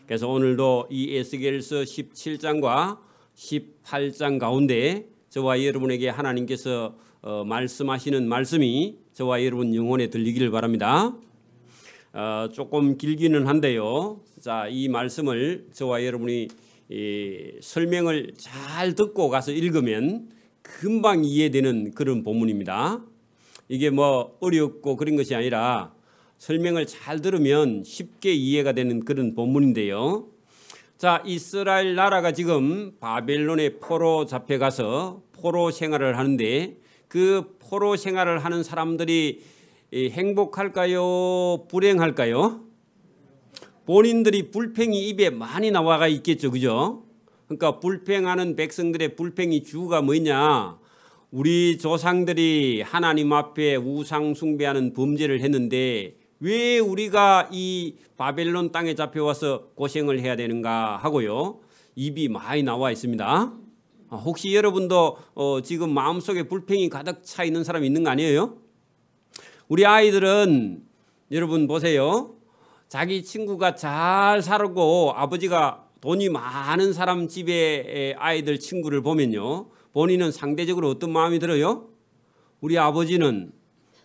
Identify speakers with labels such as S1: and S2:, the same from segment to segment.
S1: 그래서 오늘도 이 에스겔서 17장과 18장 가운데 저와 여러분에게 하나님께서 말씀하시는 말씀이 저와 여러분 영혼에 들리기를 바랍니다. 조금 길기는 한데요. 자, 이 말씀을 저와 여러분이 설명을 잘 듣고 가서 읽으면 금방 이해되는 그런 본문입니다. 이게 뭐 어렵고 그런 것이 아니라 설명을 잘 들으면 쉽게 이해가 되는 그런 본문인데요. 자, 이스라엘 나라가 지금 바벨론의 포로 잡혀가서 포로 생활을 하는데 그 포로 생활을 하는 사람들이 행복할까요? 불행할까요? 본인들이 불평이 입에 많이 나와가 있겠죠. 그죠? 그러니까 불평하는 백성들의 불평이 주가 뭐냐? 우리 조상들이 하나님 앞에 우상 숭배하는 범죄를 했는데 왜 우리가 이 바벨론 땅에 잡혀와서 고생을 해야 되는가 하고요. 입이 많이 나와 있습니다. 혹시 여러분도 지금 마음속에 불평이 가득 차 있는 사람이 있는 거 아니에요? 우리 아이들은 여러분 보세요. 자기 친구가 잘 살고 아버지가 돈이 많은 사람 집의 아이들 친구를 보면요. 본인은 상대적으로 어떤 마음이 들어요? 우리 아버지는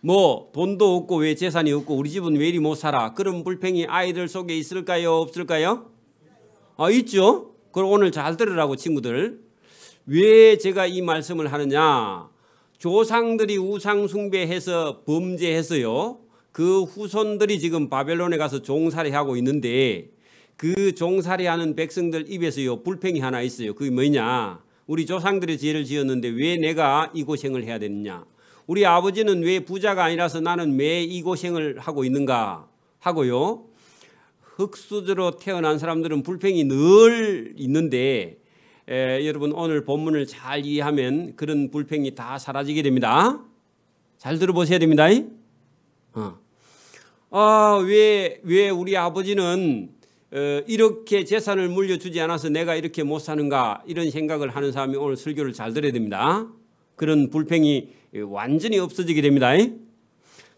S1: 뭐 돈도 없고 왜 재산이 없고 우리 집은 왜 이리 못 살아? 그런 불평이 아이들 속에 있을까요? 없을까요? 있죠. 그럼 오늘 잘 들으라고 친구들. 왜 제가 이 말씀을 하느냐? 조상들이 우상 숭배해서 범죄해서요. 그 후손들이 지금 바벨론에 가서 종살이하고 있는데 그 종살이하는 백성들 입에서요 불평이 하나 있어요. 그게 뭐냐? 우리 조상들이 죄를 지었는데 왜 내가 이 고생을 해야 되느냐? 우리 아버지는 왜 부자가 아니라서 나는 왜 이 고생을 하고 있는가 하고요. 흙수저로 태어난 사람들은 불평이 늘 있는데 여러분 오늘 본문을 잘 이해하면 그런 불평이 다 사라지게 됩니다. 잘 들어보셔야 됩니다. 왜 우리 아버지는 이렇게 재산을 물려주지 않아서 내가 이렇게 못 사는가 이런 생각을 하는 사람이 오늘 설교를 잘 들어야 됩니다. 그런 불평이 완전히 없어지게 됩니다.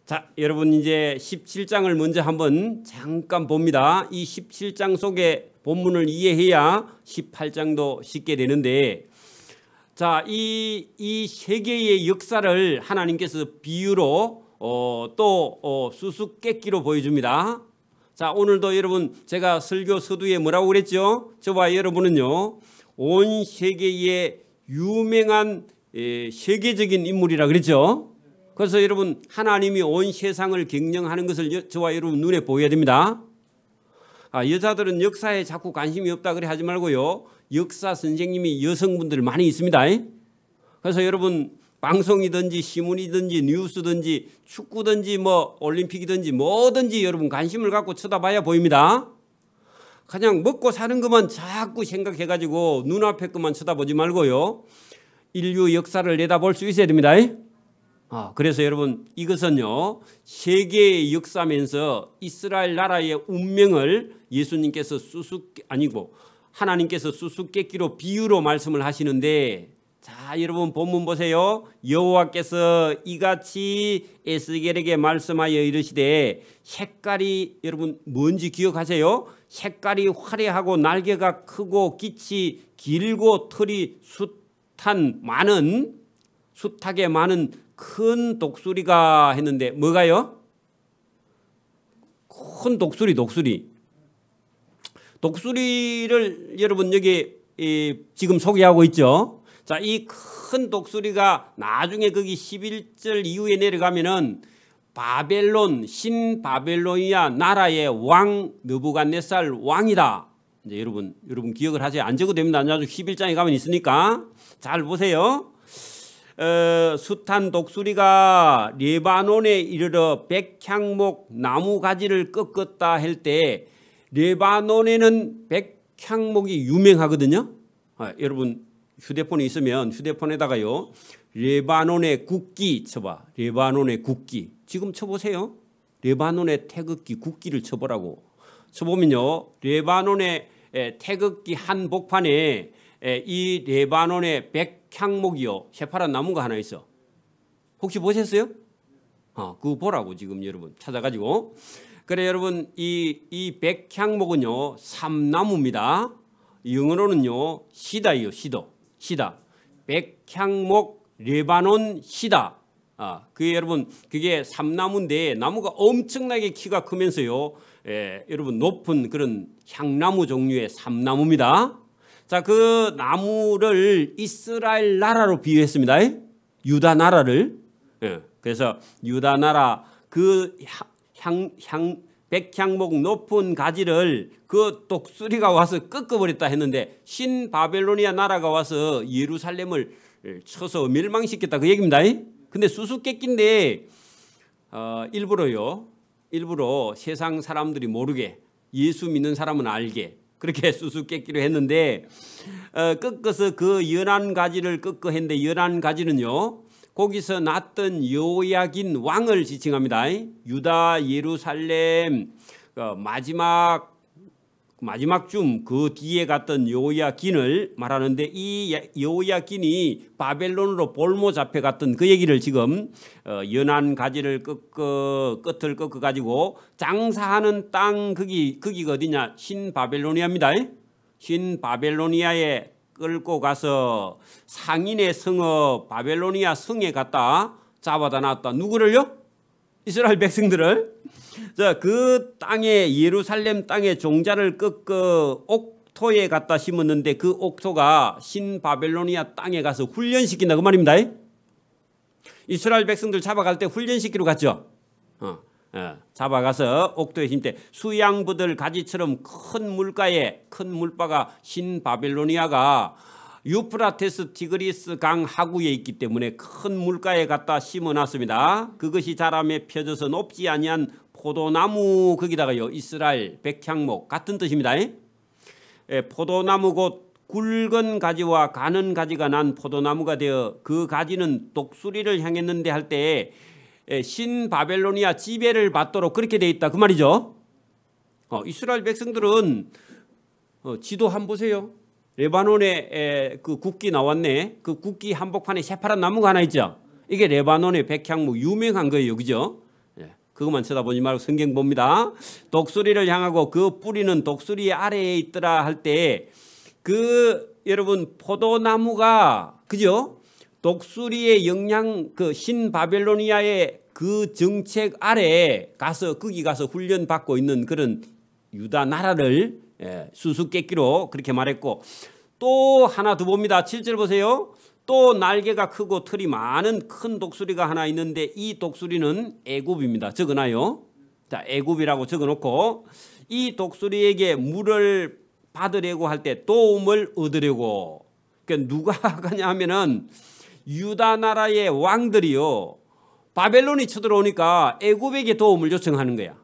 S1: 자, 여러분 이제 17장을 먼저 한번 잠깐 봅니다. 이 17장 속에 본문을 이해해야 18장도 쉽게 되는데 자, 이 세계의 역사를 하나님께서 비유로 또 수수께끼로 보여줍니다. 자, 오늘도 여러분 제가 설교 서두에 뭐라고 그랬죠? 저와 여러분은요 온 세계의 유명한 세계적인 인물이라 그랬죠. 그래서 여러분 하나님이 온 세상을 경영하는 것을 저와 여러분 눈에 보여야 됩니다. 여자들은 역사에 자꾸 관심이 없다 그래 하지 말고요. 역사 선생님이 여성분들 많이 있습니다. 그래서 여러분 방송이든지 신문이든지 뉴스든지 축구든지 뭐 올림픽이든지 뭐든지 여러분 관심을 갖고 쳐다봐야 보입니다. 그냥 먹고 사는 것만 자꾸 생각해가지고 눈앞에 것만 쳐다보지 말고요. 인류 역사를 내다볼 수 있어야 됩니다. 그래서 여러분 이것은요 세계의 역사면서 이스라엘 나라의 운명을 예수님께서 하나님께서 수수께끼로 비유로 말씀을 하시는데 자, 여러분 본문 보세요. 여호와께서 이같이 에스겔에게 말씀하여 이르시되 색깔이 여러분 뭔지 기억하세요? 색깔이 화려하고 날개가 크고 깃이 길고 털이 숱하게 많은 큰 독수리가 했는데 뭐가요? 큰 독수리를 여러분 여기 지금 소개하고 있죠. 자, 이 큰 독수리가 나중에 거기 11절 이후에 내려가면은 바벨론 신바벨로니아 나라의 왕 느부갓네살 왕이다. 이제 여러분 기억을 하세요. 안 적어도 됩니다. 나중에 11장에 가면 있으니까 잘 보세요. 숱한 독수리가 레바논에 이르러 백향목 나무 가지를 꺾었다 할 때 레바논에는 백향목이 유명하거든요. 여러분 휴대폰이 있으면 휴대폰에다가요 레바논의 국기 쳐봐. 레바논의 국기 지금 쳐보세요. 레바논의 태극기 국기를 쳐보라고. 쳐보면요 레바논의 태극기 한복판에 이 레바논의 백향목이요 새파란 나무가 하나 있어. 혹시 보셨어요? 그거 보라고 지금 여러분 찾아가지고 그래 여러분 이 백향목은요 삼나무입니다. 영어로는요 시다예요. 시다. 백향목 레바논 시다. 그게 여러분 그게 삼나무인데 나무가 엄청나게 키가 크면서요. 여러분 높은 그런 향나무 종류의 삼나무입니다. 자, 그 나무를 이스라엘 나라로 비유했습니다. 유다 나라를. 그래서 유다 나라 그 백향목 높은 가지를 그 독수리가 와서 꺾어버렸다 했는데 신바벨로니아 나라가 와서 예루살렘을 쳐서 멸망시켰다 그 얘기입니다. 근데 수수께끼인데 일부러 세상 사람들이 모르게 예수 믿는 사람은 알게 그렇게 수수께끼로 했는데 꺾어서 그 연한 가지를 꺾어 했는데 연한 가지는요 거기서 났던 요야긴 왕을 지칭합니다. 유다 예루살렘 마지막 쯤 그 뒤에 갔던 요야긴을 말하는데 이 요야긴이 바벨론으로 볼모 잡혀갔던 그 얘기를 지금 연한 가지를 끝을 꺾어 가지고 장사하는 땅 거기가 어디냐 신바벨로니아입니다. 신바벨로니아에 끌고 가서 상인의 성읍 바벨로니아 성에 갔다 잡아다 놨다. 누구를요? 이스라엘 백성들을. 자, 그 땅에 예루살렘 땅에 종자를 꺾어 옥토에 갖다 심었는데 그 옥토가 신바벨로니아 땅에 가서 훈련시킨다 그 말입니다. 이스라엘 백성들 잡아갈 때 훈련시키러 갔죠. 잡아가서 옥토에 심을 때 수양부들 가지처럼 큰 물바가 신바벨로니아가 유프라테스 티그리스 강 하구에 있기 때문에 큰 물가에 갖다 심어놨습니다. 그것이 자라매 펴져서 높지 아니한 포도나무 거기다가요 이스라엘 백향목 같은 뜻입니다. 포도나무 곧 굵은 가지와 가는 가지가 난 포도나무가 되어 그 가지는 독수리를 향했는데 할 때 신바벨로니아 지배를 받도록 그렇게 돼 있다 그 말이죠. 이스라엘 백성들은 지도 한번 보세요. 레바논에 그 국기 나왔네. 그 국기 한복판에 새파란 나무가 하나 있죠. 이게 레바논의 백향목 유명한 거예요. 그죠? 그것만 쳐다보지 말고 성경 봅니다. 독수리를 향하고 그 뿌리는 독수리 아래에 있더라 할 때 그 여러분 포도나무가 그죠? 독수리의 영향 그 신바벨로니아의 그 정책 아래에 가서 거기 가서 훈련 받고 있는 그런 유다 나라를 수수께끼로 그렇게 말했고 또 하나 더 봅니다. 7절 보세요. 또 날개가 크고 털이 많은 큰 독수리가 하나 있는데 이 독수리는 애굽입니다. 적어놔요. 자, 애굽이라고 적어놓고 이 독수리에게 물을 받으려고 할 때 도움을 얻으려고 그러니까 누가 가냐 하면은 유다 나라의 왕들이요 바벨론이 쳐들어오니까 애굽에게 도움을 요청하는 거야.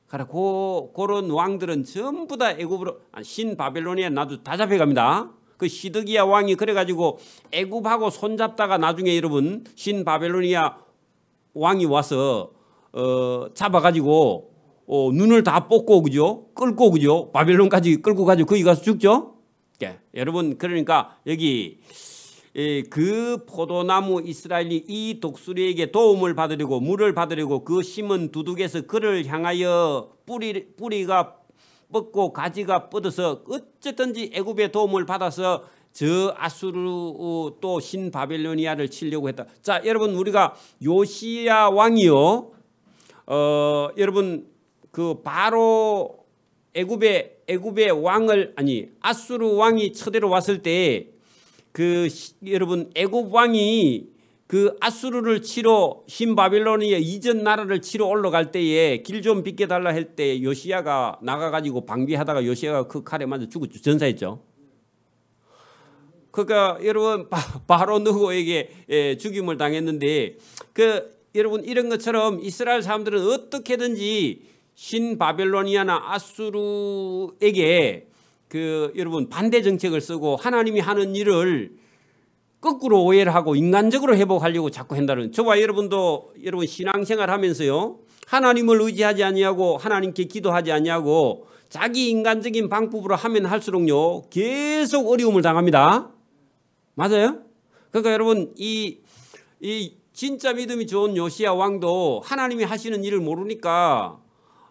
S1: 그런 왕들은 전부 다 애굽으로 신바벨로니아 나도 다 잡혀갑니다. 그 시드기야 왕이 그래가지고 애굽하고 손잡다가 나중에 여러분 신바벨로니아 왕이 와서 잡아가지고 눈을 다 뽑고 그죠? 끌고 그죠? 바벨론까지 끌고 가지고 거기 가서 죽죠? 여러분 그러니까 여기 그 포도나무 이스라엘이 이 독수리에게 도움을 받으려고 물을 받으려고 그 심은 두둑에서 그를 향하여 뿌리가 뻗고 가지가 뻗어서 어쨌든지 애굽의 도움을 받아서 저 아수르 또 신바벨로니아를 치려고 했다. 자, 여러분 우리가 요시야 왕이요. 여러분 그 바로 애굽의 왕을 아수르 왕이 쳐들어 왔을 때 그 여러분 애굽 왕이 그 아수르를 치러 신바벨로니아 이전 나라를 치러 올라갈 때에 길 좀 비켜달라 할 때 요시야가 나가가지고 방비하다가 요시야가 그 칼에 맞아 죽었죠. 전사했죠. 그러니까 여러분 바로 느고에게 죽임을 당했는데 그 여러분 이런 것처럼 이스라엘 사람들은 어떻게든지 신바벨로니아나 아수르에게 그 여러분 반대 정책을 쓰고 하나님이 하는 일을 거꾸로 오해를 하고 인간적으로 회복하려고 자꾸 한다는. 저와 여러분도 여러분 신앙생활 하면서요 하나님을 의지하지 아니하고 하나님께 기도하지 아니하고 자기 인간적인 방법으로 하면 할수록요 계속 어려움을 당합니다. 맞아요? 그러니까 여러분 이 진짜 믿음이 좋은 요시야 왕도 하나님이 하시는 일을 모르니까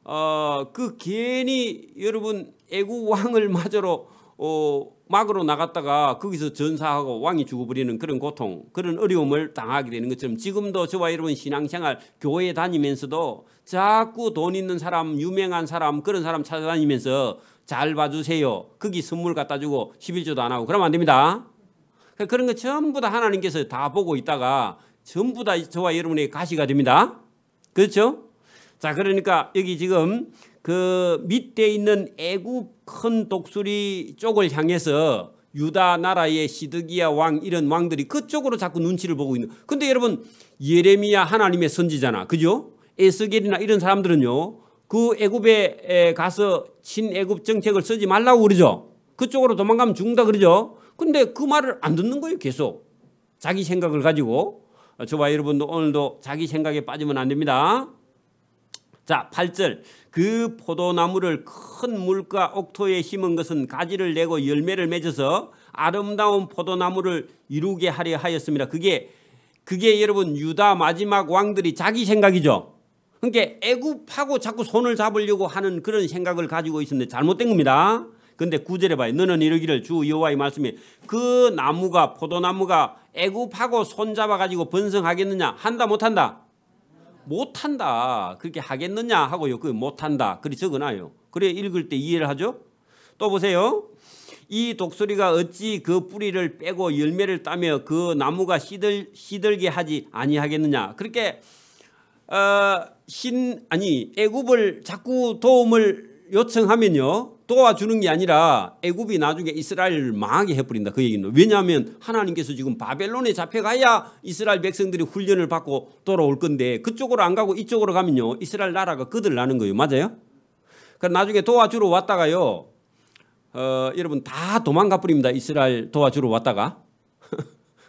S1: 그 괜히 여러분 애국 왕을 맞으러 막으로 나갔다가 거기서 전사하고 왕이 죽어버리는 그런 고통, 그런 어려움을 당하게 되는 것처럼 지금도 저와 여러분 신앙생활 교회 다니면서도 자꾸 돈 있는 사람, 유명한 사람, 그런 사람 찾아다니면서 잘 봐주세요. 거기 선물 갖다 주고 11조도 안 하고 그러면 안 됩니다. 그런 거 전부 다 하나님께서 다 보고 있다가 전부 다 저와 여러분의 가시가 됩니다. 그렇죠? 자, 그러니까 여기 지금 그 밑에 있는 애굽 큰 독수리 쪽을 향해서 유다 나라의 시드기야 왕 이런 왕들이 그쪽으로 자꾸 눈치를 보고 있는. 근데 여러분 예레미야 하나님의 선지자나 그죠? 에스겔이나 이런 사람들은요 그 애굽에 가서 친애굽 정책을 쓰지 말라고 그러죠. 그쪽으로 도망가면 죽는다 그러죠. 근데 그 말을 안 듣는 거예요. 계속 자기 생각을 가지고. 저와 여러분도 오늘도 자기 생각에 빠지면 안 됩니다. 자, 8절. 그 포도나무를 큰 물과 옥토에 심은 것은 가지를 내고 열매를 맺어서 아름다운 포도나무를 이루게 하려 하였습니다. 그게 여러분 유다 마지막 왕들이 자기 생각이죠. 그러니까 애굽하고 자꾸 손을 잡으려고 하는 그런 생각을 가지고 있었는데 잘못된 겁니다. 근데 9절에 봐요. 너는 이르기를 주 여호와의 말씀에 그 나무가 포도나무가 애굽하고 손잡아 가지고 번성하겠느냐? 한다 못한다? 못한다. 그렇게 하겠느냐 하고요. 그 못한다. 그리 적어놔요. 그래 읽을 때 이해를 하죠. 또 보세요. 이 독수리가 어찌 그 뿌리를 빼고 열매를 따며 그 나무가 시들게 하지 아니하겠느냐. 그렇게 애굽을 자꾸 도움을 요청하면요 도와주는 게 아니라 애굽이 나중에 이스라엘을 망하게 해버린다 그 얘기는. 왜냐하면 하나님께서 지금 바벨론에 잡혀가야 이스라엘 백성들이 훈련을 받고 돌아올 건데 그쪽으로 안 가고 이쪽으로 가면요 이스라엘 나라가 거들나는 거예요. 맞아요? 그럼 나중에 도와주러 왔다가요 여러분 다 도망가 버립니다. 이스라엘 도와주러 왔다가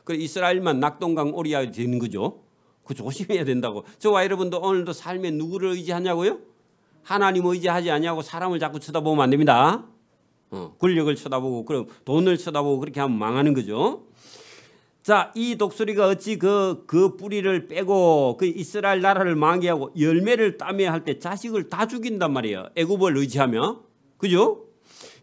S1: 그 이스라엘만 낙동강 오리야 되는 거죠. 그 조심해야 된다고. 저와 여러분도 오늘도 삶에 누구를 의지하냐고요? 하나님 의지하지 아니하고 사람을 자꾸 쳐다보면 안 됩니다. 권력을 쳐다보고 그럼 돈을 쳐다보고 그렇게 하면 망하는 거죠. 자, 이 독수리가 어찌 그 뿌리를 빼고 그 이스라엘 나라를 망하게 하고 열매를 따며 할 때 자식을 다 죽인단 말이에요. 애굽을 의지하며. 그죠?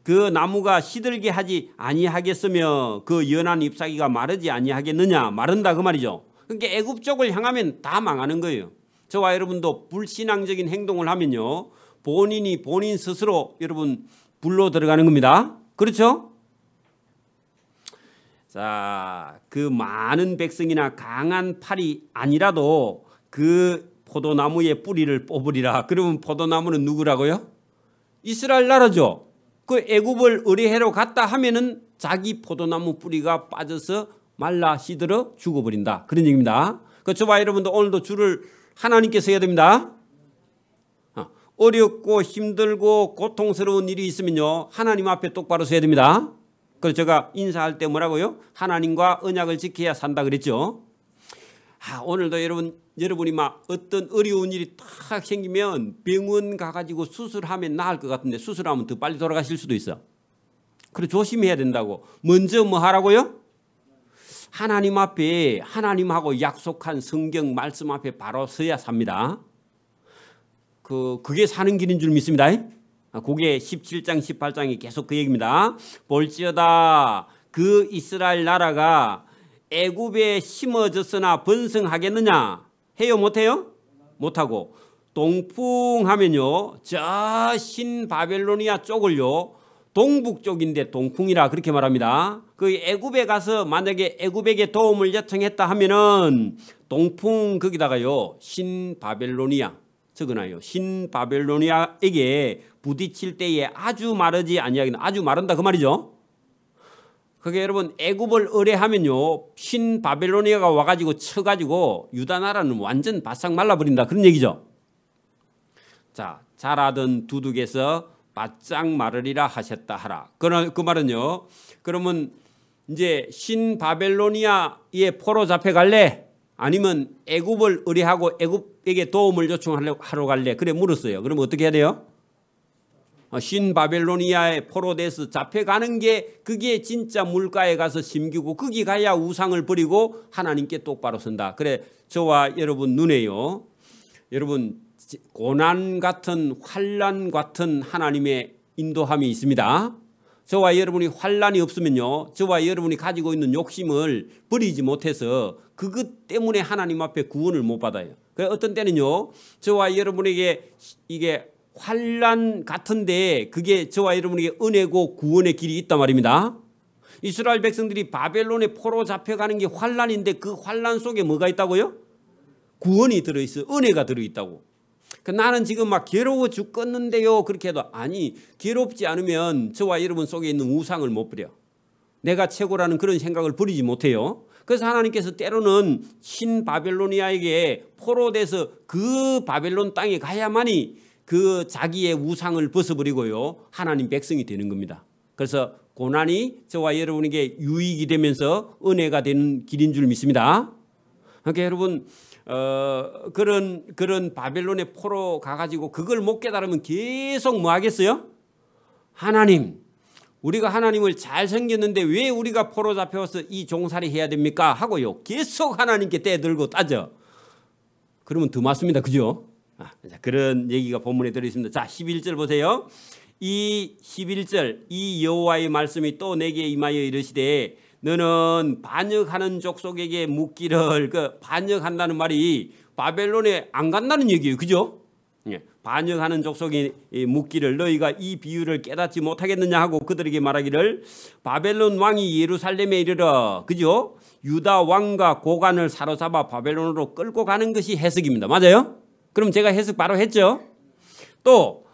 S1: 그 나무가 시들게 하지 아니하겠으며 그 연한 잎사귀가 마르지 아니하겠느냐. 마른다 그 말이죠. 그러니까 애굽 쪽을 향하면 다 망하는 거예요. 저와 여러분도 불신앙적인 행동을 하면요 본인 스스로 여러분 불로 들어가는 겁니다. 그렇죠? 자, 그 많은 백성이나 강한 팔이 아니라도 그 포도나무의 뿌리를 뽑으리라. 그러면 포도나무는 누구라고요? 이스라엘 나라죠. 그 애굽을 의뢰하러 갔다 하면은 자기 포도나무 뿌리가 빠져서 말라 시들어 죽어버린다. 그런 얘기입니다. 그 저와 여러분도 오늘도 주를 하나님께서 해야 됩니다. 어렵고 힘들고 고통스러운 일이 있으면요 하나님 앞에 똑바로 서야 됩니다. 그래서 제가 인사할 때 뭐라고요? 하나님과 언약을 지켜야 산다 그랬죠. 오늘도 여러분이 막 어떤 어려운 일이 탁 생기면 병원 가가지고 수술하면 나을 것 같은데 수술하면 더 빨리 돌아가실 수도 있어. 그래 조심해야 된다고. 먼저 뭐 하라고요? 하나님 앞에 하나님하고 약속한 성경 말씀 앞에 바로 서야 삽니다. 그게 사는 길인 줄 믿습니다. 그게 17장 18장이 계속 그 얘기입니다. 볼지어다 그 이스라엘 나라가 애굽에 심어졌으나 번성하겠느냐? 해요 못해요? 못하고 동풍하면요 저 신바벨로니아 쪽을요 동북 쪽인데 동풍이라 그렇게 말합니다. 그 애굽에 가서 만약에 애굽에게 도움을 요청했다 하면은 동풍 거기다가요 신바벨로니아 적어놔요. 신바벨로니아에게 부딪힐 때에 아주 마르지 아니하겠나. 아주 마른다 그 말이죠. 그게 여러분 애굽을 의뢰하면요 신바벨로니아가 와가지고 쳐가지고 유다 나라는 완전 바싹 말라버린다 그런 얘기죠. 자, 자라던 두둑에서 바짝 마르리라 하셨다 하라. 그 말은요 그러면 이제 신바벨로니아의 포로 잡혀갈래? 아니면 애굽을 의뢰하고 애굽에게 도움을 요청하러 갈래? 그래 물었어요. 그러면 어떻게 해야 돼요? 신바벨로니아의 포로 돼서 잡혀가는 게 그게 진짜 물가에 가서 심기고 거기 가야 우상을 버리고 하나님께 똑바로 선다. 그래 저와 여러분 눈에요. 여러분 고난 같은 환난 같은 하나님의 인도함이 있습니다. 저와 여러분이 환난이 없으면요, 저와 여러분이 가지고 있는 욕심을 버리지 못해서 그것 때문에 하나님 앞에 구원을 못 받아요. 그래서 어떤 때는요, 저와 여러분에게 이게 환난 같은데 그게 저와 여러분에게 은혜고 구원의 길이 있단 말입니다. 이스라엘 백성들이 바벨론에 포로 잡혀가는 게 환난인데 그 환난 속에 뭐가 있다고요? 구원이 들어있어. 은혜가 들어있다고. 나는 지금 막 괴로워 죽겠는데요. 그렇게 해도 아니, 괴롭지 않으면 저와 여러분 속에 있는 우상을 못 버려. 내가 최고라는 그런 생각을 버리지 못해요. 그래서 하나님께서 때로는 신바벨로니아에게 포로돼서 그 바벨론 땅에 가야만이 그 자기의 우상을 벗어버리고요, 하나님 백성이 되는 겁니다. 그래서 고난이 저와 여러분에게 유익이 되면서 은혜가 되는 길인 줄 믿습니다. 그러니까 여러분 그런 바벨론의 포로 가가지고 그걸 못 깨달으면 계속 뭐 하겠어요? 하나님, 우리가 하나님을 잘 섬겼는데 왜 우리가 포로 잡혀서 이 종살이 해야 됩니까? 하고요, 계속 하나님께 떼들고 따져. 그러면 더 맞습니다. 그죠? 그런 얘기가 본문에 들어있습니다. 자, 11절 보세요. 이 11절, 이 여호와의 말씀이 또 내게 임하여 이르시되 너는 반역하는 족속에게 묻기를, 그 반역한다는 말이 바벨론에 안 간다는 얘기예요. 그죠? 예. 반역하는 족속이 묻기를 너희가 이 비유를 깨닫지 못하겠느냐 하고 그들에게 말하기를 바벨론 왕이 예루살렘에 이르러, 그죠? 유다 왕과 고관을 사로잡아 바벨론으로 끌고 가는 것이 해석입니다. 맞아요? 그럼 제가 해석 바로 했죠. 또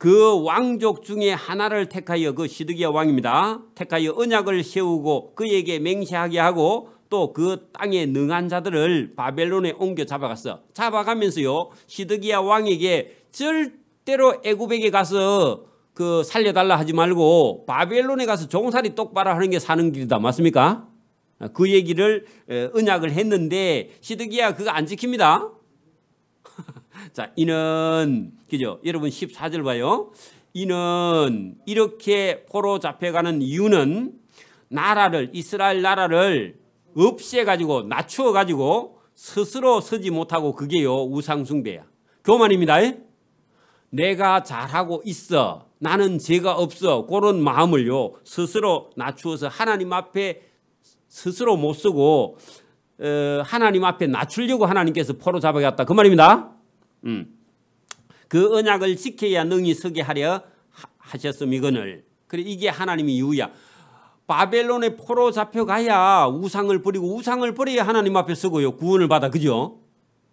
S1: 그 왕족 중에 하나를 택하여, 그 시드기야 왕입니다, 택하여 언약을 세우고 그에게 맹세하게 하고 또 그 땅에 능한 자들을 바벨론에 옮겨 잡아갔어. 잡아가면서요, 시드기야 왕에게 절대로 애굽에게 가서 그 살려달라 하지 말고 바벨론에 가서 종살이 똑바로 하는 게 사는 길이다. 맞습니까? 그 얘기를 언약을 했는데 시드기야 그거 안 지킵니다. 자, 이는, 그죠? 여러분 14절 봐요. 이는 이렇게 포로 잡혀가는 이유는 나라를, 이스라엘 나라를 없애가지고 낮추어가지고 스스로 서지 못하고, 그게요 우상숭배야. 교만입니다. 내가 잘하고 있어, 나는 죄가 없어, 그런 마음을요 스스로 낮추어서 하나님 앞에 스스로 못 서고 하나님 앞에 낮추려고 하나님께서 포로 잡아갔다, 그 말입니다. 그 언약을 지켜야 능히 서게 하려 하셨음이거늘. 그래, 이게 하나님의 이유야. 바벨론에 포로 잡혀가야 우상을 버리고, 우상을 버려야 하나님 앞에 서고요 구원을 받아. 그죠?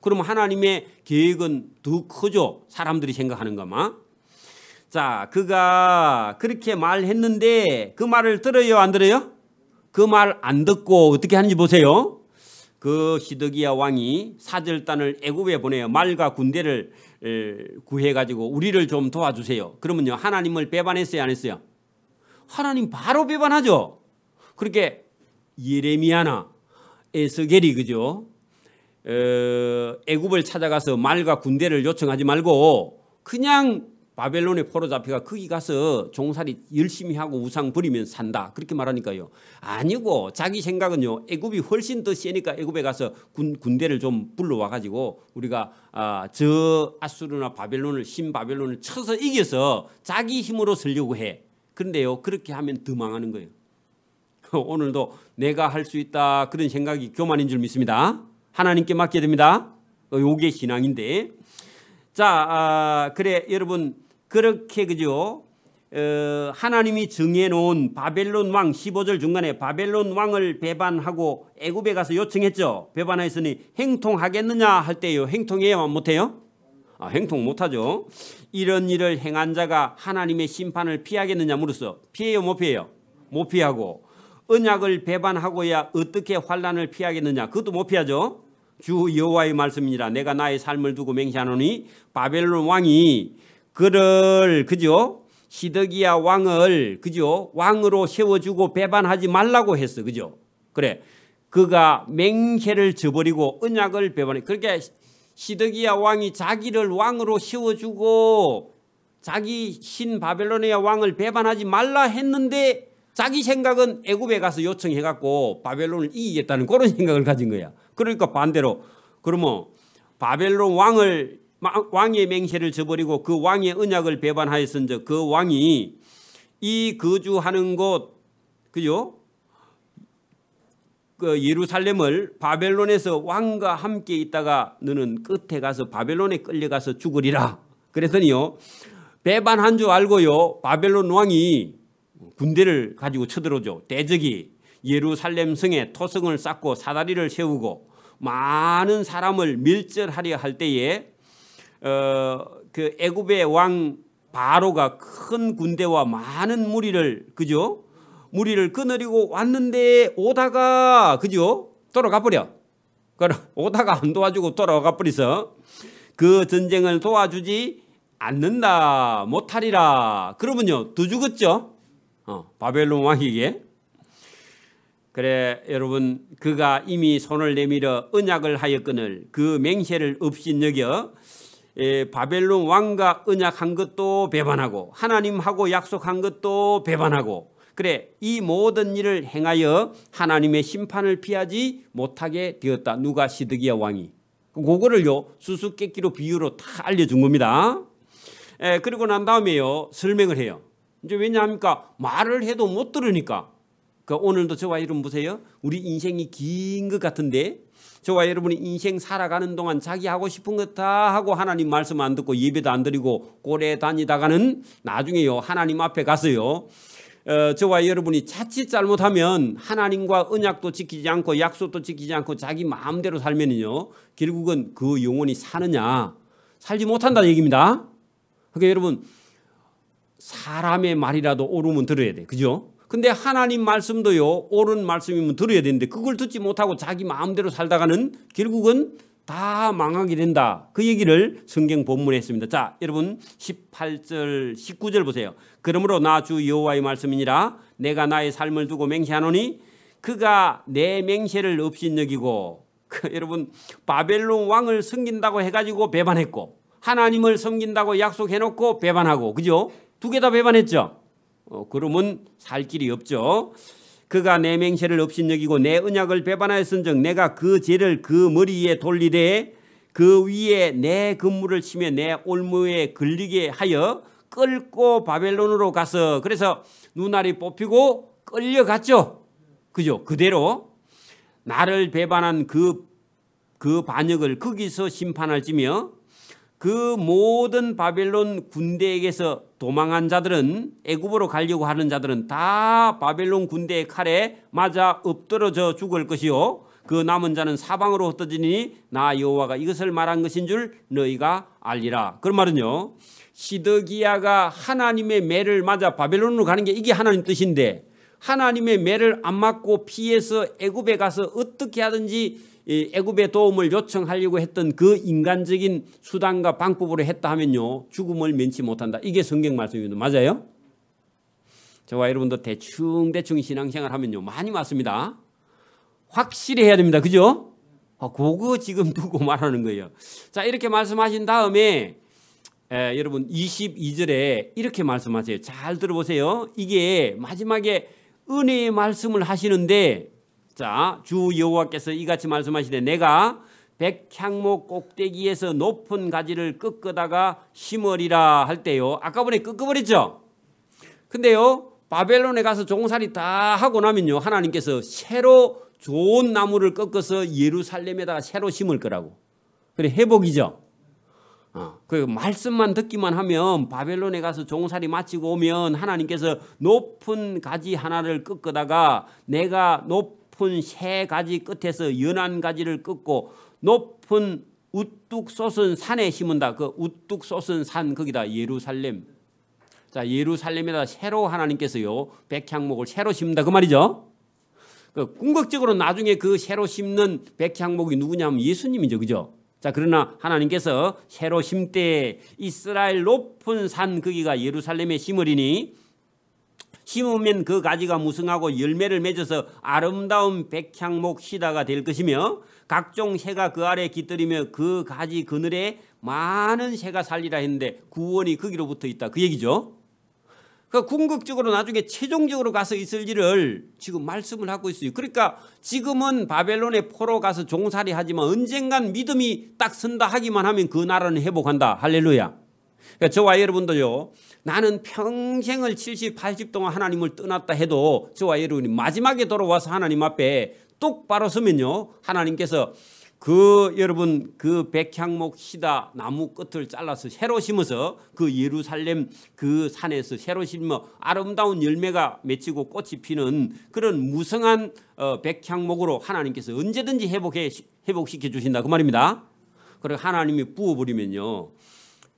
S1: 그러면 하나님의 계획은 더 크죠, 사람들이 생각하는 것만. 자, 그가 그렇게 말했는데 그 말을 들어요, 안 들어요? 그 말 안 듣고 어떻게 하는지 보세요. 그 시드기야 왕이 사절단을 애굽에 보내요. 말과 군대를 구해가지고 우리를 좀 도와주세요. 그러면요, 하나님을 배반했어요, 안 했어요? 하나님 바로 배반하죠. 그렇게 예레미야나 에스겔이, 그죠? 애굽을 찾아가서 말과 군대를 요청하지 말고 그냥 바벨론에 포로 잡혀가 거기 가서 종살이 열심히 하고 우상 버리면 산다, 그렇게 말하니까요. 아니고 자기 생각은요, 애굽이 훨씬 더 세니까 애굽에 가서 군대를 좀 불러와 가지고 우리가 저 아수르나 바벨론을, 신바벨론을 쳐서 이겨서 자기 힘으로 쓰려고 해. 그런데요, 그렇게 하면 더 망하는 거예요. 오늘도 내가 할 수 있다 그런 생각이 교만인 줄 믿습니다. 하나님께 맡겨야 됩니다. 요게 신앙인데. 자, 그래 여러분, 그렇게, 그죠? 하나님이 정해놓은 바벨론 왕, 15절 중간에 바벨론 왕을 배반하고 애굽에 가서 요청했죠. 배반했으니 행통하겠느냐 할 때요, 행통해야만 못해요? 행통 못하죠. 이런 일을 행한 자가 하나님의 심판을 피하겠느냐 물었어. 피해요, 못 피해요? 못 피하고. 언약을 배반하고야 어떻게 환난을 피하겠느냐, 그것도 못 피하죠. 주 여호와의 말씀이니라. 내가 나의 삶을 두고 맹세하노니 바벨론 왕이 그를, 그죠? 시드기야 왕을, 그죠? 왕으로 세워주고 배반하지 말라고 했어. 그죠? 그래, 그가 맹세를 저버리고 언약을 배반해. 그러니까 시드기야 왕이 자기를 왕으로 세워주고 자기 신 바벨로니아 왕을 배반하지 말라 했는데 자기 생각은 애굽에 가서 요청해갖고 바벨론을 이기겠다는 그런 생각을 가진 거야. 그러니까 반대로, 그러면 바벨론 왕의 맹세를 저버리고 그 왕의 언약을 배반하였은즉 그 왕이 이 거주하는 곳 그죠? 그 예루살렘을 바벨론에서 왕과 함께 있다가 너는 끝에 가서 바벨론에 끌려가서 죽으리라. 그랬더니요 배반한 줄 알고요 바벨론 왕이 군대를 가지고 쳐들어오죠. 대적이 예루살렘 성에 토성을 쌓고 사다리를 세우고 많은 사람을 멸절하려 할 때에 그 애굽의 왕 바로가 큰 군대와 많은 무리를 그죠? 무리를 거느리고 왔는데 오다가 그죠? 돌아가 버려. 오다가 안 도와주고 돌아가 버려서 그 전쟁을 도와주지 않는다 못하리라. 그러면요 더 죽었죠. 바벨론 왕에게. 그래 여러분 그가 이미 손을 내밀어 언약을 하였거늘 그 맹세를 업신여겨 바벨론 왕과 언약한 것도 배반하고 하나님하고 약속한 것도 배반하고 그래 이 모든 일을 행하여 하나님의 심판을 피하지 못하게 되었다. 누가? 시드기야 왕이. 그거를요 수수께끼로 비유로 다 알려준 겁니다. 그리고 난 다음에요 설명을 해요. 이제 왜냐합니까? 말을 해도 못 들으니까. 오늘도 저와 여러분 보세요. 우리 인생이 긴 것 같은데 저와 여러분이 인생 살아가는 동안 자기 하고 싶은 것 다 하고 하나님 말씀 안 듣고 예배도 안 드리고 꼴에 다니다가는 나중에요 하나님 앞에 가서요 저와 여러분이 자칫 잘못하면 하나님과 언약도 지키지 않고 약속도 지키지 않고 자기 마음대로 살면은요 결국은 그 영혼이 사느냐 살지 못한다는 얘기입니다. 그러니까 여러분 사람의 말이라도 옳으면 들어야 돼. 그죠? 근데 하나님 말씀도요 옳은 말씀이면 들어야 되는데 그걸 듣지 못하고 자기 마음대로 살다가는 결국은 다 망하게 된다. 그 얘기를 성경 본문에 했습니다. 자 여러분 18절 19절 보세요. 그러므로 나 주 여호와의 말씀이니라 내가 나의 삶을 두고 맹세하노니 그가 내 맹세를 업신여기고 여러분 바벨론 왕을 섬긴다고 해가지고 배반했고 하나님을 섬긴다고 약속해놓고 배반하고 그죠? 두 개 다 배반했죠. 그러면 살 길이 없죠. 그가 내 맹세를 업신여기고 내 언약을 배반하였은즉 내가 그 죄를 그 머리 위에 돌리되 그 위에 내 근무를 치며 내 올무에 걸리게 하여 끌고 바벨론으로 가서 그래서 눈알이 뽑히고 끌려갔죠. 그죠? 그대로 나를 배반한 그 반역을 거기서 심판할지며 그 모든 바벨론 군대에게서 도망한 자들은 애굽으로 가려고 하는 자들은 다 바벨론 군대의 칼에 맞아 엎드러져 죽을 것이요 그 남은 자는 사방으로 흩어지니 나 여호와가 이것을 말한 것인 줄 너희가 알리라. 그런 말은요 시드기야가 하나님의 매를 맞아 바벨론으로 가는 게 이게 하나님 뜻인데 하나님의 매를 안 맞고 피해서 애굽에 가서 어떻게 하든지 애굽의 도움을 요청하려고 했던 그 인간적인 수단과 방법으로 했다 하면요 죽음을 면치 못한다. 이게 성경 말씀입니다. 맞아요? 저와 여러분도 대충 신앙생활 하면요 많이 맞습니다. 확실히 해야 됩니다. 그죠? 그거 지금 두고 말하는 거예요. 자 이렇게 말씀하신 다음에 여러분 22절에 이렇게 말씀하세요. 잘 들어보세요. 이게 마지막에 은혜의 말씀을 하시는데 자, 주 여호와께서 이같이 말씀하시되 내가 백향목 꼭대기에서 높은 가지를 꺾어다가 심으리라 할 때요. 아까 전에 꺾어버렸죠. 근데요 바벨론에 가서 종살이 다 하고 나면요 하나님께서 새로 좋은 나무를 꺾어서 예루살렘에다가 새로 심을 거라고. 그래 회복이죠. 그 말씀만 듣기만 하면 바벨론에 가서 종살이 마치고 오면 하나님께서 높은 가지 하나를 꺾어다가 내가 높은 새 가지 끝에서 연한 가지를 꺾고 높은 우뚝 솟은 산에 심은다. 그 우뚝 솟은 산 거기다 예루살렘. 자 예루살렘에다 새로 하나님께서요 백향목을 새로 심는다 그 말이죠. 그 궁극적으로 나중에 그 새로 심는 백향목이 누구냐면 예수님이죠. 그죠? 자 그러나 하나님께서 새로 심때 이스라엘 높은 산 거기가 예루살렘에 심으리니 심으면 그 가지가 무성하고 열매를 맺어서 아름다운 백향목 시다가 될 것이며 각종 새가 그 아래 깃들이며 그 가지 그늘에 많은 새가 살리라 했는데 구원이 거기로 붙어 있다 그 얘기죠. 그 궁극적으로 나중에 최종적으로 가서 있을 일을 지금 말씀을 하고 있어요. 그러니까 지금은 바벨론의 포로 가서 종살이 하지만 언젠간 믿음이 딱 선다 하기만 하면 그 나라는 회복한다. 할렐루야. 그러니까 저와 여러분도요. 나는 평생을 70, 80 동안 하나님을 떠났다 해도 저와 여러분이 마지막에 돌아와서 하나님 앞에 똑바로 서면요. 하나님께서 여러분 그 백향목 시다 나무 끝을 잘라서 새로 심어서 그 예루살렘 그 산에서 새로 심어 아름다운 열매가 맺히고 꽃이 피는 그런 무성한 백향목으로 하나님께서 언제든지 회복시켜 주신다 그 말입니다. 그리고 하나님이 부어버리면요.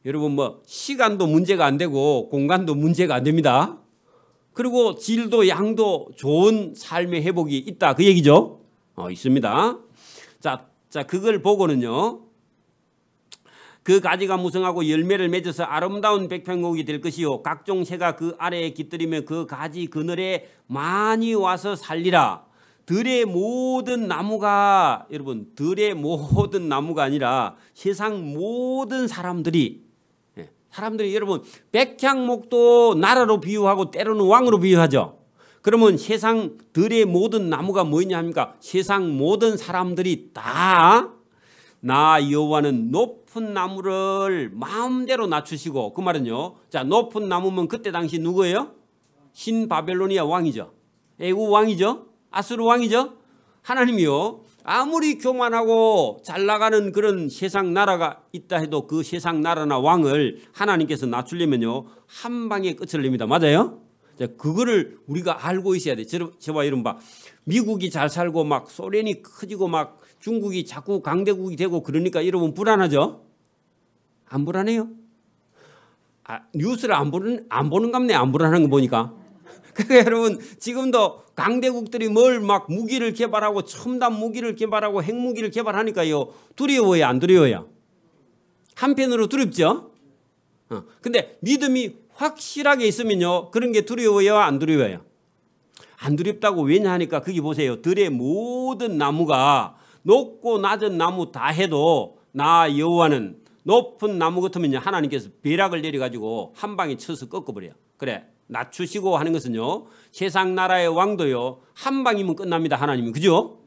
S1: 여러분 뭐 시간도 문제가 안 되고 공간도 문제가 안 됩니다. 그리고 질도 양도 좋은 삶의 회복이 있다 그 얘기죠. 있습니다. 자, 그걸 보고는요. 그 가지가 무성하고 열매를 맺어서 아름다운 백향목이 될 것이요. 각종 새가 그 아래에 깃들이며 그 가지 그늘에 많이 와서 살리라. 들의 모든 나무가 여러분 들의 모든 나무가 아니라 세상 모든 사람들이 여러분 백향목도 나라로 비유하고 때로는 왕으로 비유하죠. 그러면 세상 들의 모든 나무가 뭐냐 합니까? 세상 모든 사람들이 다 나 여호와는 높은 나무를 마음대로 낮추시고 그 말은요. 자, 높은 나무면 그때 당시 누구예요? 신바벨로니아 왕이죠. 애국 왕이죠. 아수르 왕이죠. 하나님이요. 아무리 교만하고 잘 나가는 그런 세상 나라가 있다 해도 그 세상 나라나 왕을 하나님께서 낮추려면요. 한 방에 끝을 냅니다. 맞아요? 그거를 우리가 알고 있어야 돼. 저와 여러분 봐. 미국이 잘 살고 막 소련이 커지고 막 중국이 자꾸 강대국이 되고 그러니까 여러분 불안하죠? 안 불안해요? 뉴스를 안 보는 갑네. 안 불안한 거 보니까. 그러니까 여러분 지금도 강대국들이 뭘 막 무기를 개발하고 첨단 무기를 개발하고 핵무기를 개발하니까요. 두려워요? 안 두려워요? 한편으로 두렵죠? 근데 믿음이 확실하게 있으면요. 그런 게 두려워요? 안 두려워요? 안 두렵다고 왜냐하니까 거기 보세요. 들의 모든 나무가 높고 낮은 나무 다 해도 나 여호와는 높은 나무 같으면 하나님께서 벼락을 내려가지고 한 방에 쳐서 꺾어버려요. 그래 낮추시고 하는 것은요. 세상 나라의 왕도요. 한 방이면 끝납니다. 하나님은. 그죠?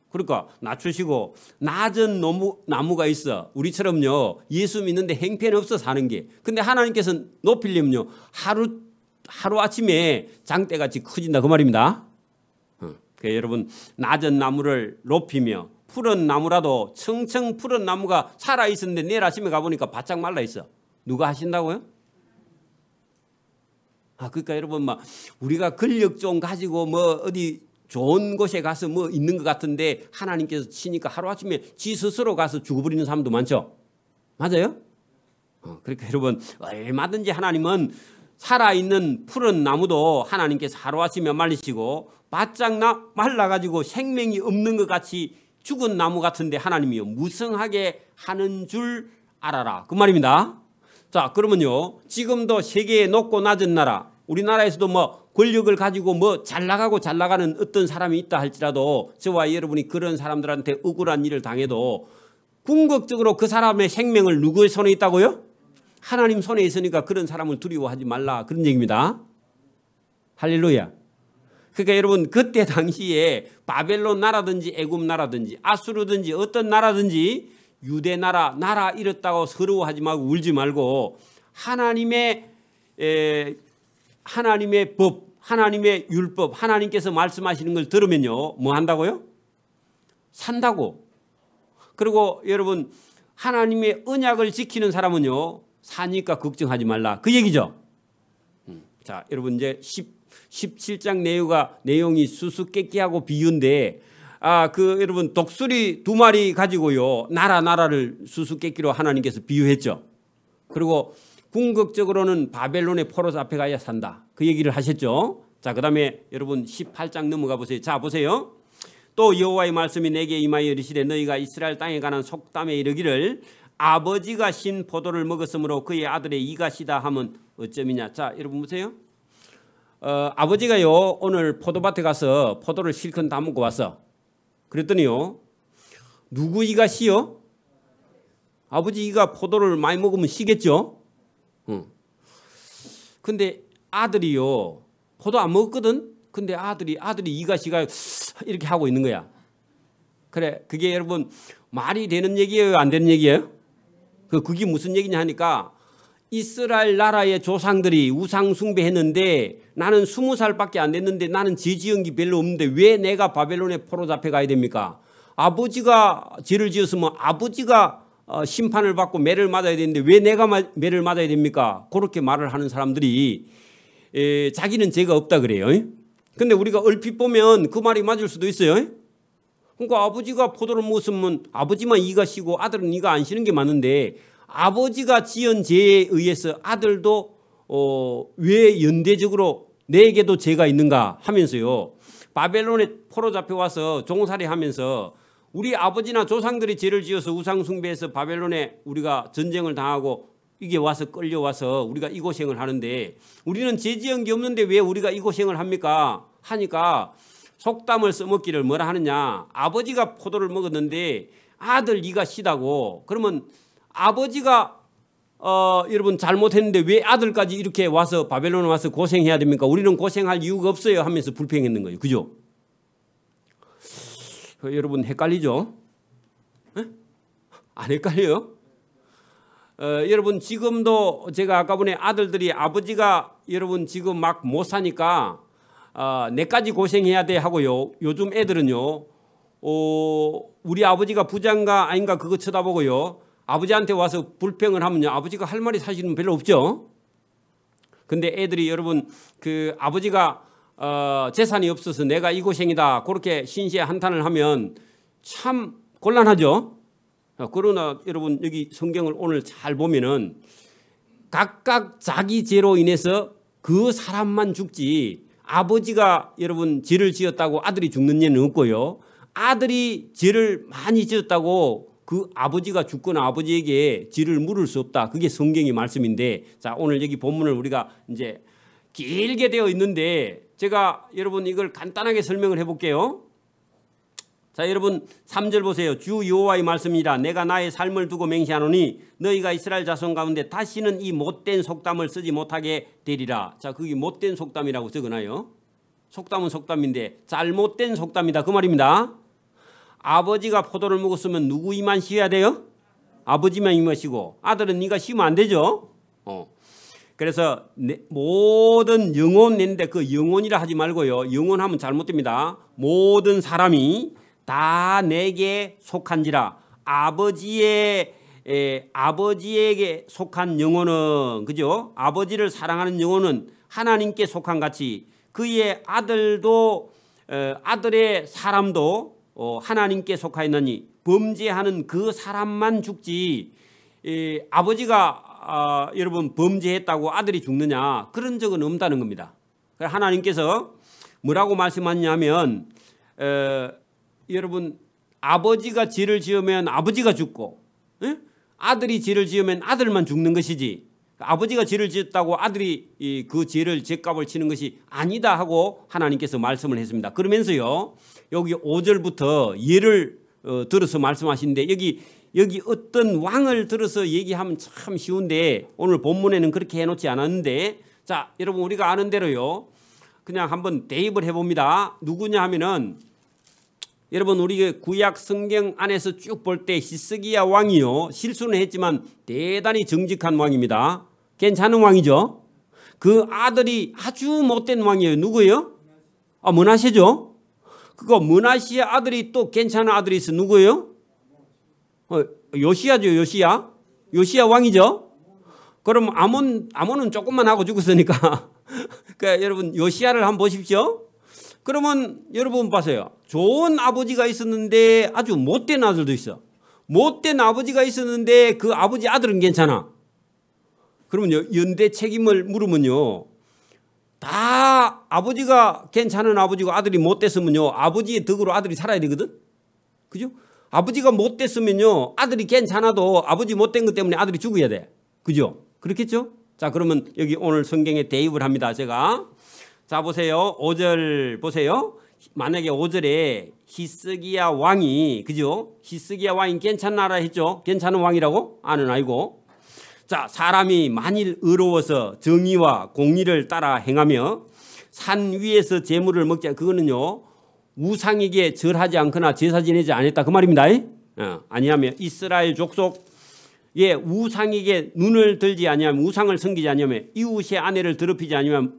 S1: 그러니까 낮추시고 낮은 나무가 있어. 우리처럼요. 예수 믿는데 행편이 없어 사는 게. 근데 하나님께서는 높이려면요. 하루아침에 장대같이 커진다 그 말입니다. 그러니까 여러분 낮은 나무를 높이며 푸른 나무라도 청청 푸른 나무가 살아있었는데 내일 아침에 가보니까 바짝 말라있어. 누가 하신다고요? 그러니까 여러분 막 우리가 근력 좀 가지고 뭐 어디 좋은 곳에 가서 뭐 있는 것 같은데 하나님께서 치니까 하루아침에 지 스스로 가서 죽어버리는 사람도 많죠. 맞아요? 그러니까 여러분 얼마든지 하나님은 살아있는 푸른 나무도 하나님께서 하루아침에 말리시고 바짝 말라가지고 생명이 없는 것 같이 죽은 나무 같은데 하나님이요 무성하게 하는 줄 알아라 그 말입니다. 자 그러면요 지금도 세계의 높고 낮은 나라 우리나라에서도 뭐 권력을 가지고 뭐 잘 나가는 어떤 사람이 있다 할지라도 저와 여러분이 그런 사람들한테 억울한 일을 당해도 궁극적으로 그 사람의 생명을 누구의 손에 있다고요? 하나님 손에 있으니까 그런 사람을 두려워하지 말라 그런 얘기입니다. 할렐루야. 그러니까 여러분 그때 당시에 바벨론 나라든지 애굽 나라든지 아수르든지 어떤 나라든지 유대 나라 이렇다고 서러워하지 말고 울지 말고 하나님의 법, 하나님의 율법, 하나님께서 말씀하시는 걸 들으면요 뭐 한다고요? 산다고. 그리고 여러분 하나님의 언약을 지키는 사람은요 사니까 걱정하지 말라 그 얘기죠. 자 여러분 이제 17장 내용이 수수께끼하고 비유인데 여러분 독수리 2마리 가지고요 나라를 수수께끼로 하나님께서 비유했죠. 그리고 궁극적으로는 바벨론의 포로 잡혀 가야 산다 그 얘기를 하셨죠. 자 그다음에 여러분 18장 넘어가 보세요. 자 보세요. 또 여호와의 말씀이 내게 임하여 이르시되 너희가 이스라엘 땅에 관한 속담에 이르기를 아버지가 신 포도를 먹었으므로 그의 아들의 이가 시다 하면 어쩌미냐. 자 여러분 보세요. 아버지가요 오늘 포도밭에 가서 포도를 실컷 다 먹고 왔어. 그랬더니요 누구 이가 시요? 아버지 이가 포도를 많이 먹으면 시겠죠. 근데 아들이요 포도 안 먹었거든. 근데 아들이 이가 씨가 이렇게 하고 있는 거야. 그래, 그게 여러분 말이 되는 얘기예요, 안 되는 얘기예요? 그게 무슨 얘기냐 하니까 이스라엘 나라의 조상들이 우상 숭배했는데 나는 20살밖에 안 됐는데 나는 죄 지은 게 별로 없는데 왜 내가 바벨론에 포로 잡혀 가야 됩니까? 아버지가 죄를 지었으면 아버지가 심판을 받고 매를 맞아야 되는데 왜 내가 매를 맞아야 됩니까? 그렇게 말을 하는 사람들이 자기는 죄가 없다 그래요. 근데 우리가 얼핏 보면 그 말이 맞을 수도 있어요. 그러니까 아버지가 포도를 먹었으면 아버지만 이가 쉬고 아들은 이가 안 쉬는 게 맞는데 아버지가 지은 죄에 의해서 아들도 왜 연대적으로 내게도 죄가 있는가 하면서요. 바벨론에 포로 잡혀와서 종살이 하면서 우리 아버지나 조상들이 죄를 지어서 우상 숭배해서 바벨론에 우리가 전쟁을 당하고 이게 와서 끌려와서 우리가 이 고생을 하는데 우리는 죄 지은 게 없는데 왜 우리가 이 고생을 합니까? 하니까 속담을 써먹기를 뭐라 하느냐. 아버지가 포도를 먹었는데 아들 이가 시다고. 그러면 아버지가 여러분 잘못했는데 왜 아들까지 이렇게 와서 바벨론에 와서 고생해야 됩니까? 우리는 고생할 이유가 없어요 하면서 불평했는 거예요. 그죠? 여러분 헷갈리죠? 에? 안 헷갈려요? 여러분 지금도 제가 아까 전에 아들들이 아버지가 여러분 지금 막 못 사니까 내까지 고생해야 돼 하고요. 요즘 애들은요. 우리 아버지가 부자인가 아닌가 그거 쳐다보고요. 아버지한테 와서 불평을 하면요. 아버지가 할 말이 사실은 별로 없죠. 근데 애들이 여러분 그 아버지가 재산이 없어서 내가 이 고생이다 그렇게 신시에 한탄을 하면 참 곤란하죠. 그러나 여러분 여기 성경을 오늘 잘 보면은 각각 자기 죄로 인해서 그 사람만 죽지 아버지가 여러분 죄를 지었다고 아들이 죽는 예는 없고요. 아들이 죄를 많이 지었다고 그 아버지가 죽거나 아버지에게 죄를 물을 수 없다. 그게 성경의 말씀인데 자 오늘 여기 본문을 우리가 이제 길게 되어 있는데 제가 여러분 이걸 간단하게 설명을 해볼게요. 자 여러분 3절 보세요. 주 여호와의 말씀이라 내가 나의 삶을 두고 맹세하노니 너희가 이스라엘 자손 가운데 다시는 이 못된 속담을 쓰지 못하게 되리라. 자 거기 못된 속담이라고 적어놔요. 속담은 속담인데 잘못된 속담이다 그 말입니다. 아버지가 포도를 먹었으면 누구 이만 쉬어야 돼요? 아버지만 이만 쉬고 아들은 네가 쉬면 안 되죠. 그래서 모든 영혼 낸데 그 영혼이라 하지 말고요. 영혼하면 잘못됩니다. 모든 사람이 다 내게 속한지라. 아버지에게 속한 영혼은 그죠? 아버지를 사랑하는 영혼은 하나님께 속한 같이 그의 아들도 아들의 사람도 하나님께 속하였느니 범죄하는 그 사람만 죽지 아버지가 여러분 범죄했다고 아들이 죽느냐 그런 적은 없다는 겁니다. 하나님께서 뭐라고 말씀하냐면 여러분 아버지가 죄를 지으면 아버지가 죽고 아들이 죄를 지으면 아들만 죽는 것이지 아버지가 죄를 지었다고 아들이 그 죄를 죄값을 치는 것이 아니다 하고 하나님께서 말씀을 했습니다. 그러면서요 여기 5절부터 예를 들어서 말씀하시는데 여기 어떤 왕을 들어서 얘기하면 참 쉬운데 오늘 본문에는 그렇게 해놓지 않았는데 자 여러분 우리가 아는 대로요 그냥 한번 대입을 해봅니다. 누구냐 하면은 여러분 우리 구약 성경 안에서 쭉 볼 때 히스기야 왕이요 실수는 했지만 대단히 정직한 왕입니다. 괜찮은 왕이죠. 그 아들이 아주 못된 왕이에요. 누구예요? 므낫세죠. 그거 므낫세 아들이 또 괜찮은 아들이 있어. 누구예요? 요시야죠. 요시야 왕이죠. 그럼 아몬은 조금만 하고 죽었으니까 그러니까 여러분 요시야를 한번 보십시오. 그러면 여러분 보세요. 좋은 아버지가 있었는데 아주 못된 아들도 있어. 못된 아버지가 있었는데 그 아버지 아들은 괜찮아. 그러면요 연대 책임을 물으면요 다 아버지가 괜찮은 아버지고 아들이 못됐으면요 아버지의 덕으로 아들이 살아야 되거든. 그죠? 아버지가 못됐으면요 아들이 괜찮아도 아버지 못된 것 때문에 아들이 죽어야 돼. 그죠? 그렇겠죠? 자 그러면 여기 오늘 성경에 대입을 합니다. 제가 자 보세요. 5절 보세요. 만약에 5절에 히스기야 왕이 그죠? 히스기야 왕이 괜찮은 나라 했죠? 괜찮은 왕이라고? 아는 아니고. 자, 사람이 만일 의로워서 정의와 공의를 따라 행하며 산 위에서 재물을 먹자. 그거는요, 우상에게 절하지 않거나 제사 지내지 않았다 그 말입니다. 아니하며 이스라엘 족속의 우상에게 눈을 들지 아니하며 우상을 섬기지 아니하며 이웃의 아내를 더럽히지